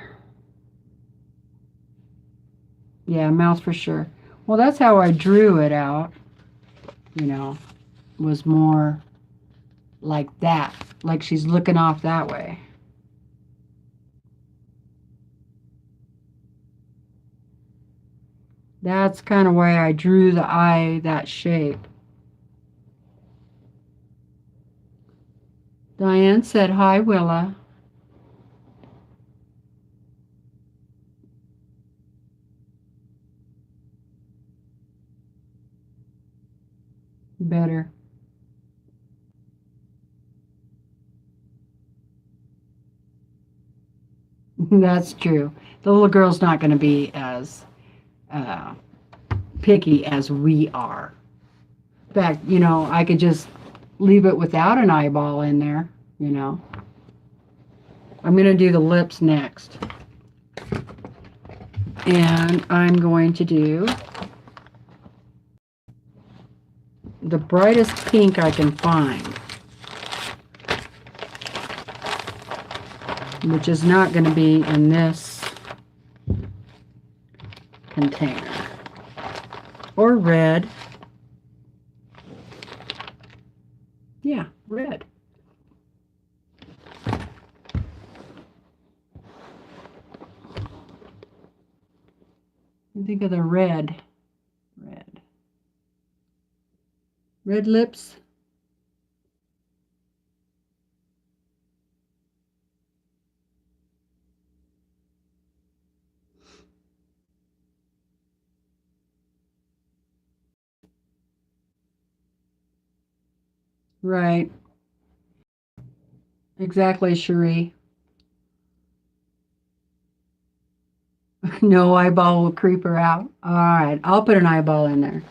Yeah, mouth for sure. Well, that's how I drew it out. You know, was more like that. Like she's looking off that way. That's kind of why I drew the eye that shape. Diane said, hi, Willa. Better. That's true. The little girl's not going to be as picky as we are. In fact, you know, I could just leave it without an eyeball in there, you know. I'm going to do the lips next. And I'm going to do the brightest pink I can find, which is not going to be in this container. Or red. Yeah, red. Think of the red. Red lips. Right. Exactly, Cherie. No eyeball will creep her out. All right, I'll put an eyeball in there.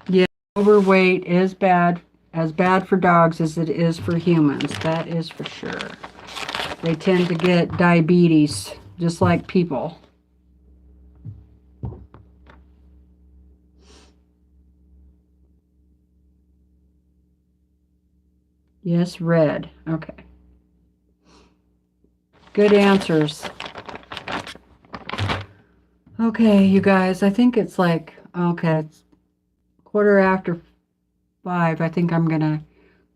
Yeah, overweight is bad, as bad for dogs as it is for humans. That is for sure. They tend to get diabetes, just like people. Yes, red. Okay. Good answers. Okay, you guys, I think it's like, okay, it's 5:15. I think I'm going to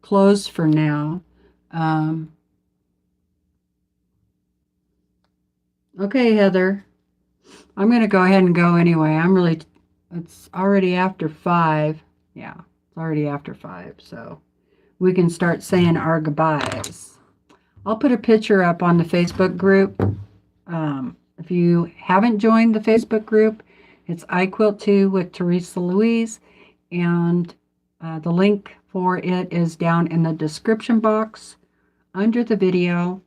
close for now. Okay, Heather, I'm going to go ahead and go anyway. It's already after 5. Yeah, it's already after 5, so we can start saying our goodbyes. I'll put a picture up on the Facebook group. If you haven't joined the Facebook group, it's iQuilt2 with TeresaLouise, and the link for it is down in the description box under the video.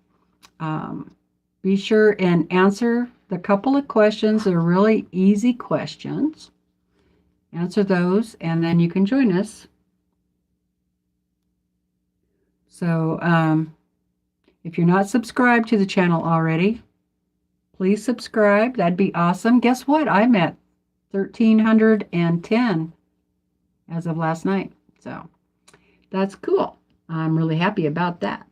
Be sure and answer the couple of questions. They're really easy questions. Answer those, and then you can join us. So if you're not subscribed to the channel already, please subscribe. That'd be awesome. Guess what? I'm at 1,310 as of last night. So that's cool. I'm really happy about that.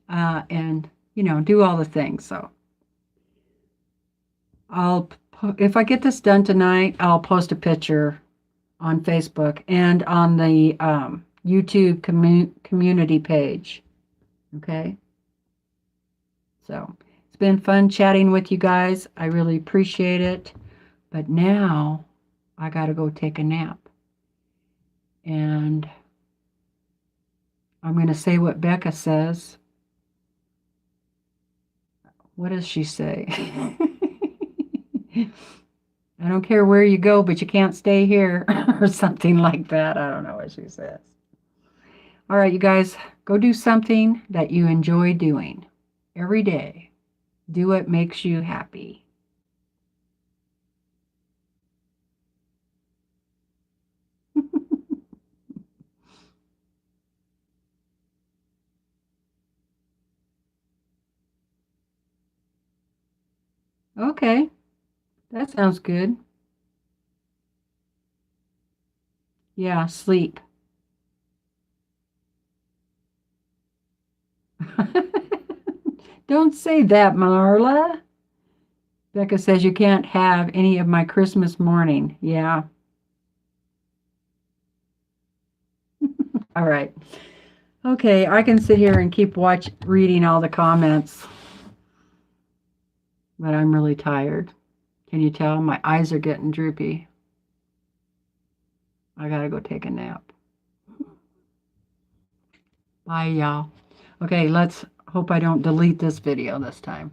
And, you know, do all the things. So if I get this done tonight, I'll post a picture on Facebook and on the YouTube community page. Okay? So it's been fun chatting with you guys. I really appreciate it. But now I got to go take a nap. And I'm going to say what Becca says. What does she say? I don't care where you go, but you can't stay here, or something like that. I don't know what she says. All right, you guys, go do something that you enjoy doing every day. Do what makes you happy. Okay. That sounds good. Yeah, sleep. Don't say that, Marla. Becca says you can't have any of my Christmas morning. Yeah. All right. Okay, I can sit here and keep reading all the comments, but I'm really tired. Can you tell? My eyes are getting droopy. I gotta go take a nap. Bye, y'all. Okay, let's hope I don't delete this video this time.